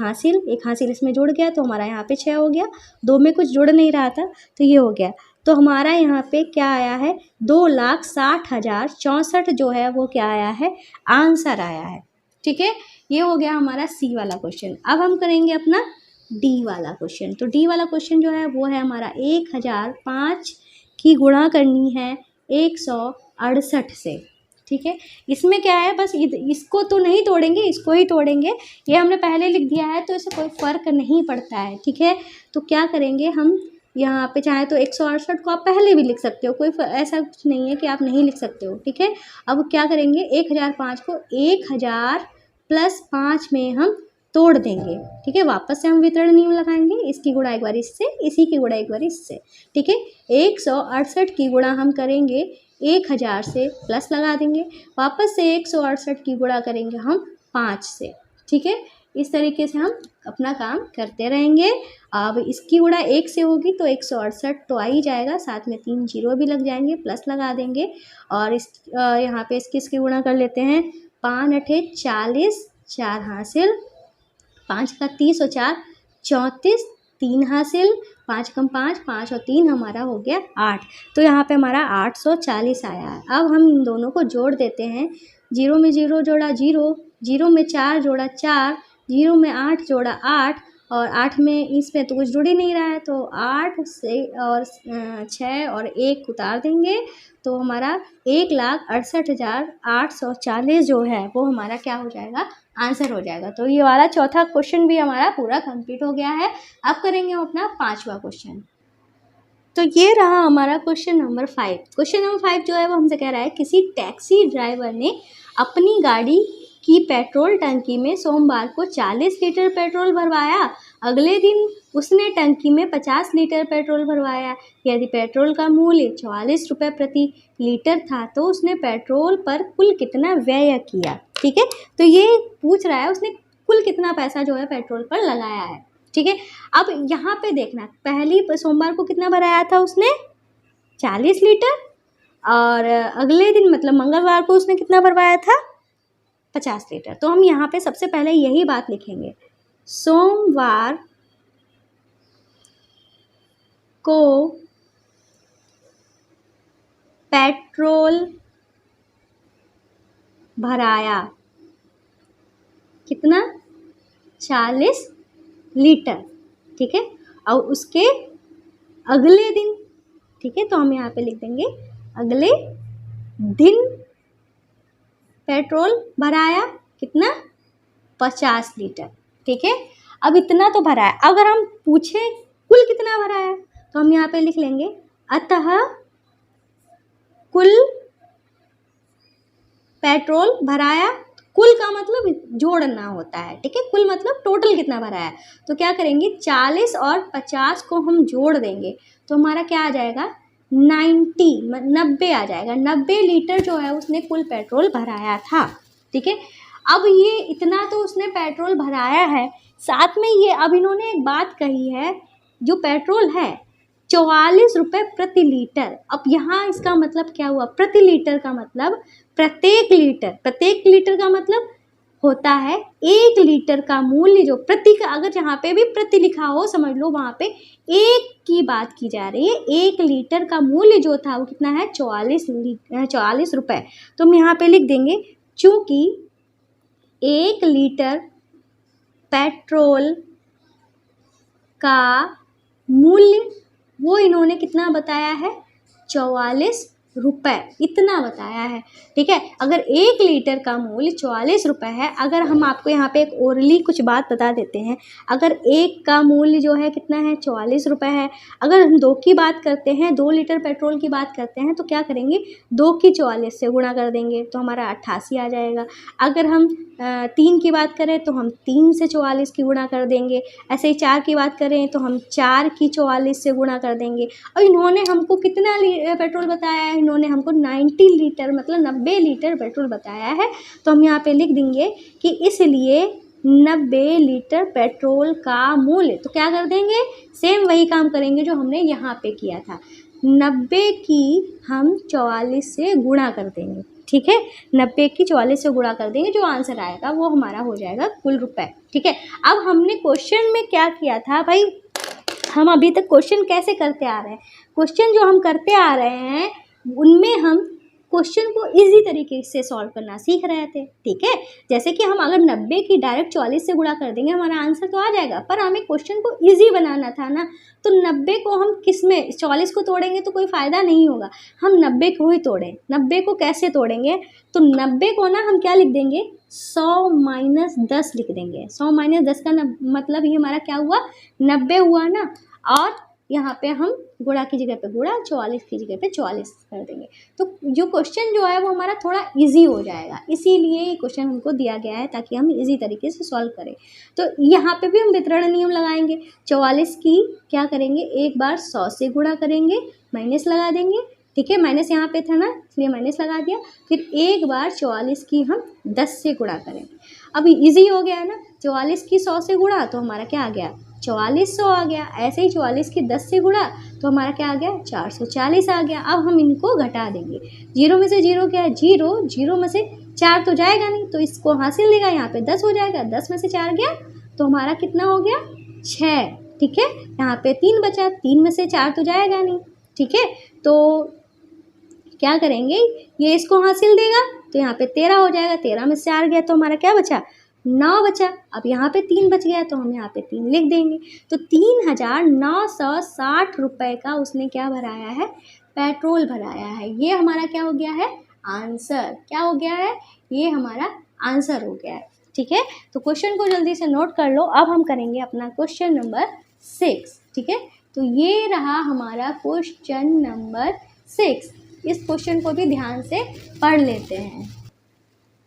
S1: हासिल इसमें जुड़ गया तो हमारा यहाँ पे 6 हो गया। 2 में कुछ जुड़ नहीं रहा था तो ये हो गया। तो हमारा यहाँ पे क्या आया है, 2,60,064 जो है वो क्या आया है, आंसर आया है, ठीक है। ये हो गया हमारा सी वाला क्वेश्चन। अब हम करेंगे अपना डी वाला क्वेश्चन। तो डी वाला क्वेश्चन जो है वो है हमारा 1005 की गुणा करनी है 168 से, ठीक है। इसमें क्या है, बस इसको तो नहीं तोड़ेंगे, इसको ही तोड़ेंगे। ये हमने पहले लिख दिया है तो इससे कोई फ़र्क नहीं पड़ता है, ठीक है। तो क्या करेंगे हम यहाँ पे, चाहे तो 168 को आप पहले भी लिख सकते हो, कोई ऐसा कुछ नहीं है कि आप नहीं लिख सकते हो, ठीक है। अब क्या करेंगे, 1005 को 1000 + 5 में हम तोड़ देंगे, ठीक है। वापस से हम वितरण नियम लगाएंगे, इसकी गुणा एक बार इससे, इसी की गुणा एक बार इससे, ठीक है। 168 की गुणा हम करेंगे 1000 से, प्लस लगा देंगे, वापस से 168 की गुणा करेंगे हम 5 से, ठीक है। इस तरीके से हम अपना काम करते रहेंगे। अब इसकी गुणा 1 से होगी तो 168 तो आ ही जाएगा, साथ में 3 जीरो भी लग जाएंगे, प्लस लगा देंगे और इस यहाँ पे इसकी गुणा कर लेते हैं। 5 अठे 40, 4 हासिल, 5 का 30 और 4 34, 3 हासिल, 5 कम 5, 5 और 3 हमारा हो गया 8। तो यहाँ पे हमारा 840 आया है। अब हम इन दोनों को जोड़ देते हैं। 0 में 0 जोड़ा 0, 0 में 4 जोड़ा 4, 0 में 8 जोड़ा 8 और 8 में इसमें तो कुछ जुड़ ही नहीं रहा है, तो 8 से और 6 और 1 उतार देंगे तो हमारा 1,68,840 जो है वो हमारा क्या हो जाएगा, आंसर हो जाएगा। तो ये वाला चौथा क्वेश्चन भी हमारा पूरा कंप्लीट हो गया है। अब करेंगे हम अपना 5वां क्वेश्चन। तो ये रहा हमारा क्वेश्चन नंबर 5। क्वेश्चन नंबर 5 जो है वो हमसे कह रहा है, किसी टैक्सी ड्राइवर ने अपनी गाड़ी की पेट्रोल टंकी में सोमवार को 40 लीटर पेट्रोल भरवाया, अगले दिन उसने टंकी में 50 लीटर पेट्रोल भरवाया। यदि पेट्रोल का मूल्य 44 रुपये प्रति लीटर था तो उसने पेट्रोल पर कुल कितना व्यय किया, ठीक है। तो ये पूछ रहा है उसने कुल कितना पैसा जो है पेट्रोल पर लगाया है, ठीक है। अब यहाँ पे देखना, पहली सोमवार को कितना भराया था उसने, 40 लीटर, और अगले दिन मतलब मंगलवार को उसने कितना भरवाया था, 50 लीटर। तो हम यहाँ पे सबसे पहले यही बात लिखेंगे, सोमवार को पेट्रोल भराया कितना, 40 लीटर, ठीक है। और उसके अगले दिन, ठीक है, तो हम यहाँ पे लिख देंगे अगले दिन पेट्रोल भराया कितना, 50 लीटर, ठीक है। अब इतना तो भरा है, अगर हम पूछे कुल कितना भरा है तो हम यहाँ पे लिख लेंगे अतः कुल पेट्रोल भराया। कुल का मतलब जोड़ना होता है, ठीक है, कुल मतलब टोटल कितना भरा है। तो क्या करेंगे, 40 और 50 को हम जोड़ देंगे तो हमारा क्या आ जाएगा, 90 आ जाएगा। 90 लीटर जो है उसने कुल पेट्रोल भराया था, ठीक है। अब ये इतना तो उसने पेट्रोल भराया है, साथ में ये अब इन्होंने एक बात कही है, जो पेट्रोल है 44 रुपये प्रति लीटर। अब यहाँ इसका मतलब क्या हुआ, प्रति लीटर का मतलब प्रत्येक लीटर का मतलब होता है 1 लीटर का मूल्य, जो प्रति का, अगर जहाँ पे भी प्रति लिखा हो समझ लो वहाँ पे 1 की बात की जा रही है। 1 लीटर का मूल्य जो था वो कितना है, 44 रुपये। तो हम यहाँ पे लिख देंगे, चूँकि 1 लीटर पेट्रोल का मूल्य वो इन्होंने कितना बताया है, 44 रुपये, इतना बताया है, ठीक है। अगर 1 लीटर का मूल्य 44 रुपये है, अगर हम आपको यहाँ पे एक ओरली कुछ बात बता देते हैं, अगर 1 का मूल्य जो है कितना है, 44 रुपये है। अगर हम 2 की बात करते हैं, 2 लीटर पेट्रोल की बात करते हैं तो क्या करेंगे, 2 की 44 से गुणा कर देंगे तो हमारा 88 आ जाएगा। अगर हम 3 की बात करें तो हम 3 से 44 की गुणा कर देंगे। ऐसे ही 4 की बात करें तो हम 4 की 44 से गुणा कर देंगे। और इन्होंने हमको कितना पेट्रोल बताया है, इन्होंने हमको 90 लीटर मतलब 90 लीटर पेट्रोल बताया है। तो हम यहाँ पे लिख देंगे कि इसलिए 90 लीटर पेट्रोल का मूल्य, तो क्या कर देंगे, सेम वही काम करेंगे जो हमने यहाँ पे किया था, 90 की हम 44 से गुणा कर देंगे, ठीक है। 90 की 44 से गुणा कर देंगे, जो आंसर आएगा वो हमारा हो जाएगा कुल रुपए, ठीक है। अब हमने क्वेश्चन में क्या किया था भाई, हम अभी तक क्वेश्चन कैसे करते आ रहे हैं, क्वेश्चन जो हम करते आ रहे हैं उनमें हम क्वेश्चन को इजी तरीके से सॉल्व करना सीख रहे थे, ठीक है। जैसे कि हम अगर 90 की डायरेक्ट 44 से गुणा कर देंगे हमारा आंसर तो आ जाएगा, पर हमें क्वेश्चन को इजी बनाना था ना। तो 90 को हम किस में, 44 को तोड़ेंगे तो कोई फ़ायदा नहीं होगा, हम 90 को ही तोड़ें। 90 को कैसे तोड़ेंगे, तो 90 को ना हम क्या लिख देंगे, 100 माइनस 10 लिख देंगे। 100 माइनस 10 का मतलब ये हमारा क्या हुआ, 90 हुआ ना। और यहाँ पे हम गुणा की जगह पे गुणा, 44 की जगह पे 44 कर देंगे। तो जो क्वेश्चन जो है वो हमारा थोड़ा इजी हो जाएगा, इसीलिए ये क्वेश्चन हमको दिया गया है ताकि हम इजी तरीके से सॉल्व करें। तो यहाँ पे भी हम वितरण नियम लगाएंगे। 44 की क्या करेंगे, एक बार 100 से गुणा करेंगे, माइनस लगा देंगे, ठीक है, माइनस यहाँ पे था ना इसलिए माइनस लगा दिया। फिर एक बार 44 की हम 10 से गुणा करेंगे। अब इजी हो गया है ना, 44 की 100 से गुणा तो हमारा क्या आ गया, 4400 आ गया। ऐसे ही 44 की 10 से गुणा तो हमारा क्या आ गया, 440 आ गया। अब हम इनको घटा देंगे, जीरो में से जीरो क्या है, जीरो, जीरो में से 4 तो जाएगा नहीं, तो इसको हासिल देगा, यहाँ पे 10 हो जाएगा, 10 में से 4 गया तो हमारा कितना हो गया, 6, ठीक है। यहाँ पे 3 बचा, 3 में से 4 तो जाएगा नहीं, ठीक है। तो क्या करेंगे, ये इसको हासिल देगा तो यहाँ पे 13 हो जाएगा, 13 में से 4 गया तो हमारा क्या बचा, 9 बचा। अब यहाँ पे 3 बच गया तो हम यहाँ पे 3 लिख देंगे। तो 3960 रुपये का उसने क्या भराया है, पेट्रोल भराया है। ये हमारा क्या हो गया है, आंसर। क्या हो गया है, ये हमारा आंसर हो गया है, ठीक है। तो क्वेश्चन को जल्दी से नोट कर लो। अब हम करेंगे अपना क्वेश्चन नंबर 6, ठीक है। तो ये रहा हमारा क्वेश्चन नंबर 6। इस क्वेश्चन को भी ध्यान से पढ़ लेते हैं।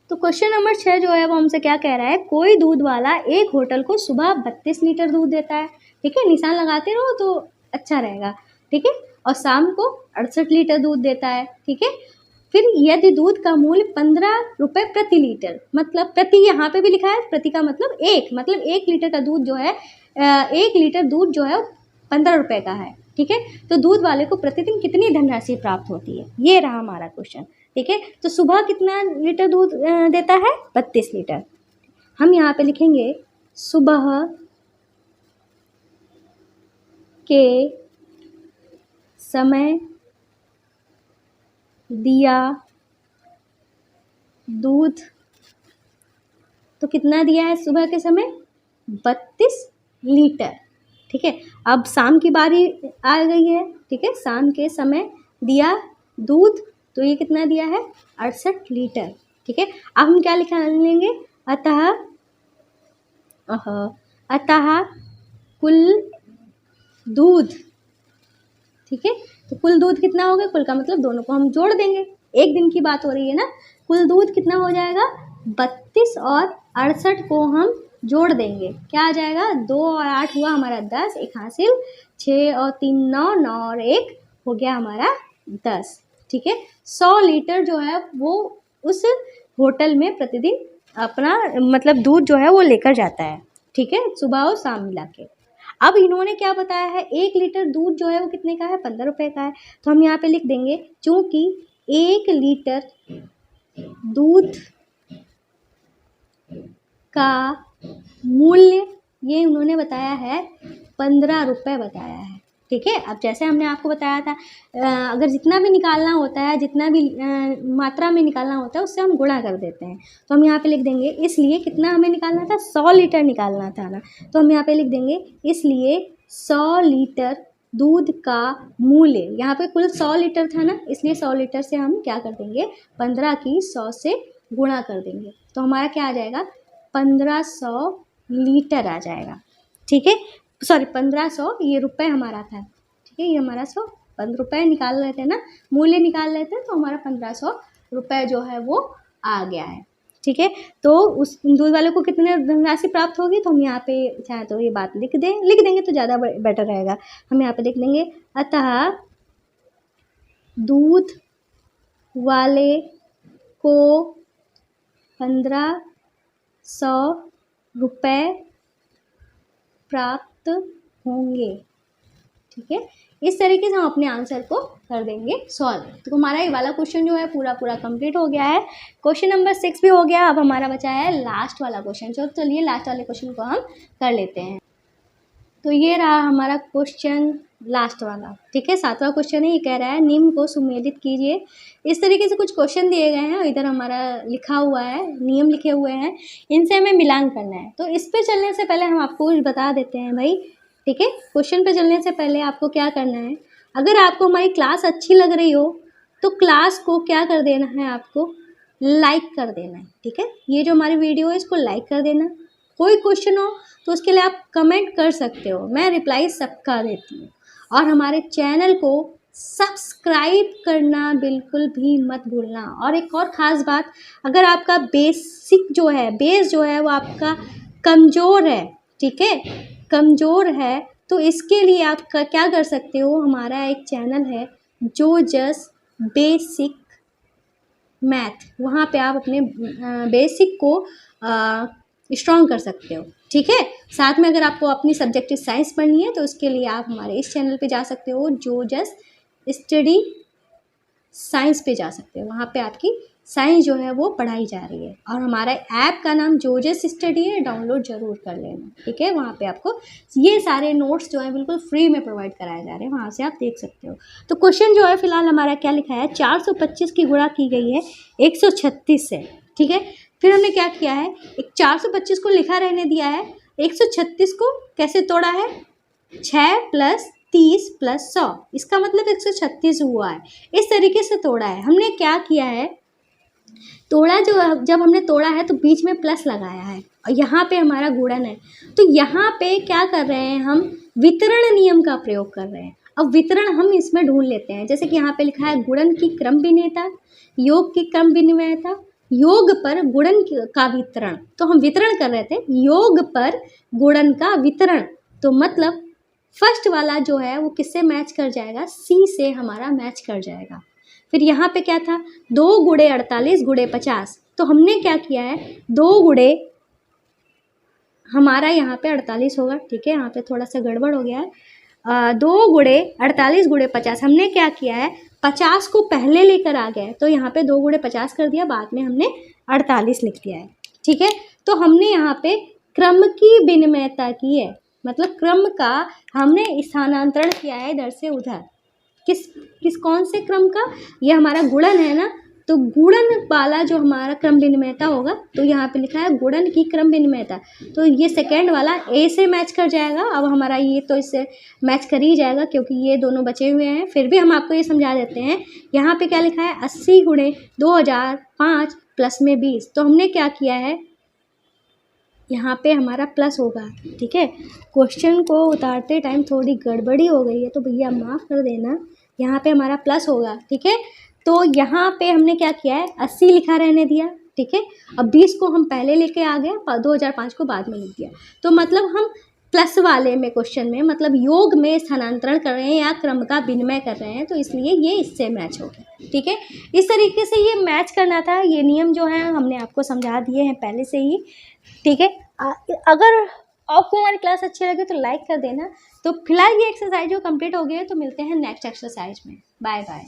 S1: तो क्वेश्चन नंबर 6 जो है वो हमसे क्या कह रहा है, कोई दूध वाला एक होटल को सुबह 32 लीटर दूध देता है, ठीक है, निशान लगाते रहो तो अच्छा रहेगा, ठीक है, और शाम को 68 लीटर दूध देता है, ठीक है। फिर यदि दूध का मूल्य 15 रुपये प्रति लीटर, मतलब प्रति यहाँ पे भी लिखा है, प्रति का मतलब एक, मतलब 1 लीटर का दूध जो है 1 लीटर दूध जो है 15 रुपये का है, ठीक है। तो दूध वाले को प्रतिदिन कितनी धनराशि प्राप्त होती है, ये रहा हमारा क्वेश्चन, ठीक है। तो सुबह कितना लीटर दूध देता है, 32 लीटर। हम यहाँ पे लिखेंगे सुबह के समय दिया दूध, तो कितना दिया है सुबह के समय, 32 लीटर, ठीक है। अब शाम की बारी आ गई है, ठीक है, शाम के समय दिया दूध, तो ये कितना दिया है, 68 लीटर, ठीक है। अब हम क्या लिखा लेंगे, अतः कुल दूध, ठीक है। तो कुल दूध कितना होगा, कुल का मतलब दोनों को हम जोड़ देंगे, एक दिन की बात हो रही है ना। कुल दूध कितना हो जाएगा, 32 और 68 को हम जोड़ देंगे, क्या आ जाएगा, 2 और 8 हुआ हमारा 10, एक हासिल, 6 और 3 9, 9 और 1 हो गया हमारा 10, ठीक है। 100 लीटर जो है वो उस होटल में प्रतिदिन अपना मतलब दूध जो है वो लेकर जाता है, ठीक है, सुबह और शाम मिला के। अब इन्होंने क्या बताया है, 1 लीटर दूध जो है वो कितने का है, 15 रुपये का है। तो हम यहाँ पे लिख देंगे, चूँकि 1 लीटर दूध का मूल्य ये उन्होंने बताया है 15 रुपये बताया है, ठीक है। अब जैसे हमने आपको बताया था, अगर जितना भी निकालना होता है, जितना भी मात्रा में निकालना होता है उससे हम गुणा कर देते हैं। तो हम यहाँ पे लिख देंगे, इसलिए कितना हमें निकालना था, 100 लीटर निकालना था ना, तो हम यहाँ पे लिख देंगे, इसलिए 100 लीटर दूध का मूल्य, यहाँ पे कुल 100 लीटर था ना, इसलिए 100 लीटर से हम क्या कर देंगे, 15 की 100 से गुणा कर देंगे, तो हमारा क्या आ जाएगा, 1500 लीटर आ जाएगा, ठीक है। सॉरी 1500, ये रुपए हमारा था, ठीक है, ये हमारा 100 रुपये निकाल रहे थे ना, मूल्य निकाल रहे थे, तो हमारा 1500 रुपये जो है वो आ गया है, ठीक है। तो उस दूध वाले को कितने धनराशि प्राप्त होगी, तो हम यहाँ पे चाहे तो ये बात लिख देंगे तो ज़्यादा बेटर रहेगा। हम यहाँ पे लिख देंगे, अतः दूध वाले को 1500 रुपये प्राप्त होंगे, ठीक है। इस तरीके से हम अपने आंसर को कर देंगे सॉल्व। तो हमारा ये वाला क्वेश्चन जो है पूरा कंप्लीट हो गया है। क्वेश्चन नंबर 6 भी हो गया। अब हमारा बचा है लास्ट वाला क्वेश्चन। चलिए लास्ट वाले क्वेश्चन को हम कर लेते हैं। तो ये रहा हमारा क्वेश्चन लास्ट वाला, ठीक है, 7वां क्वेश्चन है। ये कह रहा है निम्न को सुमेलित कीजिए। इस तरीके से कुछ क्वेश्चन दिए गए हैं, इधर हमारा लिखा हुआ है, नियम लिखे हुए हैं, इनसे हमें मिलान करना है। तो इस पे चलने से पहले हम आपको कुछ बता देते हैं भाई, ठीक है। क्वेश्चन पे चलने से पहले आपको क्या करना है, अगर आपको हमारी क्लास अच्छी लग रही हो तो क्लास को क्या कर देना है, आपको लाइक कर देना है, ठीक है। ये जो हमारी वीडियो है इसको लाइक कर देना। कोई क्वेश्चन हो तो उसके लिए आप कमेंट कर सकते हो, मैं रिप्लाई सबका देती हूँ। और हमारे चैनल को सब्सक्राइब करना बिल्कुल भी मत भूलना। और एक और ख़ास बात, अगर आपका बेस जो है वो आपका कमज़ोर है, ठीक है, कमज़ोर है, तो इसके लिए आप क्या कर सकते हो, हमारा एक चैनल है जोजस बेसिक मैथ, वहाँ पे आप अपने बेसिक को स्ट्रॉन्ग कर सकते हो, ठीक है। साथ में अगर आपको अपनी सब्जेक्टिव साइंस पढ़नी है तो उसके लिए आप हमारे इस चैनल पे जा सकते हो, जोजस स्टडी साइंस पे जा सकते हो, वहाँ पे आपकी साइंस जो है वो पढ़ाई जा रही है। और हमारा ऐप का नाम जोजस स्टडी है, डाउनलोड ज़रूर कर लेना, ठीक है। वहाँ पे आपको ये सारे नोट्स जो है बिल्कुल फ्री में प्रोवाइड कराए जा रहे हैं, वहाँ से आप देख सकते हो। तो क्वेश्चन जो है फिलहाल हमारा क्या लिखा है, 425 की गुणा की गई है 136 से, ठीक है। फिर हमने क्या किया है, एक 425 को लिखा रहने दिया है, 136 को कैसे तोड़ा है, 6 + 30 + 100, इसका मतलब 136 हुआ है। इस तरीके से तोड़ा है। हमने क्या किया है, तोड़ा जब हमने तोड़ा है तो बीच में प्लस लगाया है और यहाँ पे हमारा गुणन है, तो यहाँ पे क्या कर रहे हैं, हम वितरण नियम का प्रयोग कर रहे हैं। अब वितरण हम इसमें ढूंढ लेते हैं, जैसे कि यहाँ पे लिखा है गुणन की क्रम विनिमयता, योग की क्रम विनिमयता, योग पर गुणन का वितरण, तो हम वितरण कर रहे थे, योग पर गुणन का वितरण, तो मतलब फर्स्ट वाला जो है वो किससे मैच कर जाएगा, सी से हमारा मैच कर जाएगा। फिर यहाँ पे क्या था, 2 × 48 × 50, तो हमने क्या किया है, 2 गुणे, हमारा यहाँ पे 48 होगा, ठीक है, यहाँ पे थोड़ा सा गड़बड़ हो गया है। 2 × 48 × 50, हमने क्या किया है, 50 को पहले लेकर आ गए, तो यहाँ पे 2 × 50 कर दिया, बाद में हमने 48 लिख दिया है, ठीक है। तो हमने यहाँ पे क्रम की विनिमयता की है, मतलब क्रम का हमने स्थानांतरण किया है इधर से उधर, किस कौन से क्रम का, ये हमारा गुणन है ना, तो गुणन वाला जो हमारा क्रम विनिमयता होगा, तो यहाँ पे लिखा है गुणन की क्रम विनिमयता, तो ये सेकेंड वाला ए से मैच कर जाएगा। अब हमारा ये तो इससे मैच कर ही जाएगा क्योंकि ये दोनों बचे हुए हैं। फिर भी हम आपको ये समझा देते हैं, यहाँ पे क्या लिखा है, 80 × 2005 प्लस में 20, तो हमने क्या किया है, यहाँ पे हमारा प्लस होगा, ठीक है। क्वेश्चन को उतारते टाइम थोड़ी गड़बड़ी हो गई है तो भैया माफ़ कर देना, यहाँ पे हमारा प्लस होगा, ठीक है। तो यहाँ पे हमने क्या किया है, 80 लिखा रहने दिया, ठीक है। अब 20 को हम पहले लेके आ गए, 2005 को बाद में लिख दिया, तो मतलब हम प्लस वाले में क्वेश्चन में मतलब योग में स्थानांतरण कर रहे हैं या क्रम का विनिमय कर रहे हैं, तो इसलिए ये इससे मैच हो गया, ठीक है। इस तरीके से ये मैच करना था, ये नियम जो है हमने आपको समझा दिए हैं पहले से ही, ठीक है। अगर आपको हमारी क्लास अच्छी लगे तो लाइक कर देना। तो फिलहाल ये एक्सरसाइज जो कंप्लीट हो गई है, तो मिलते हैं नेक्स्ट एक्सरसाइज में, बाय बाय।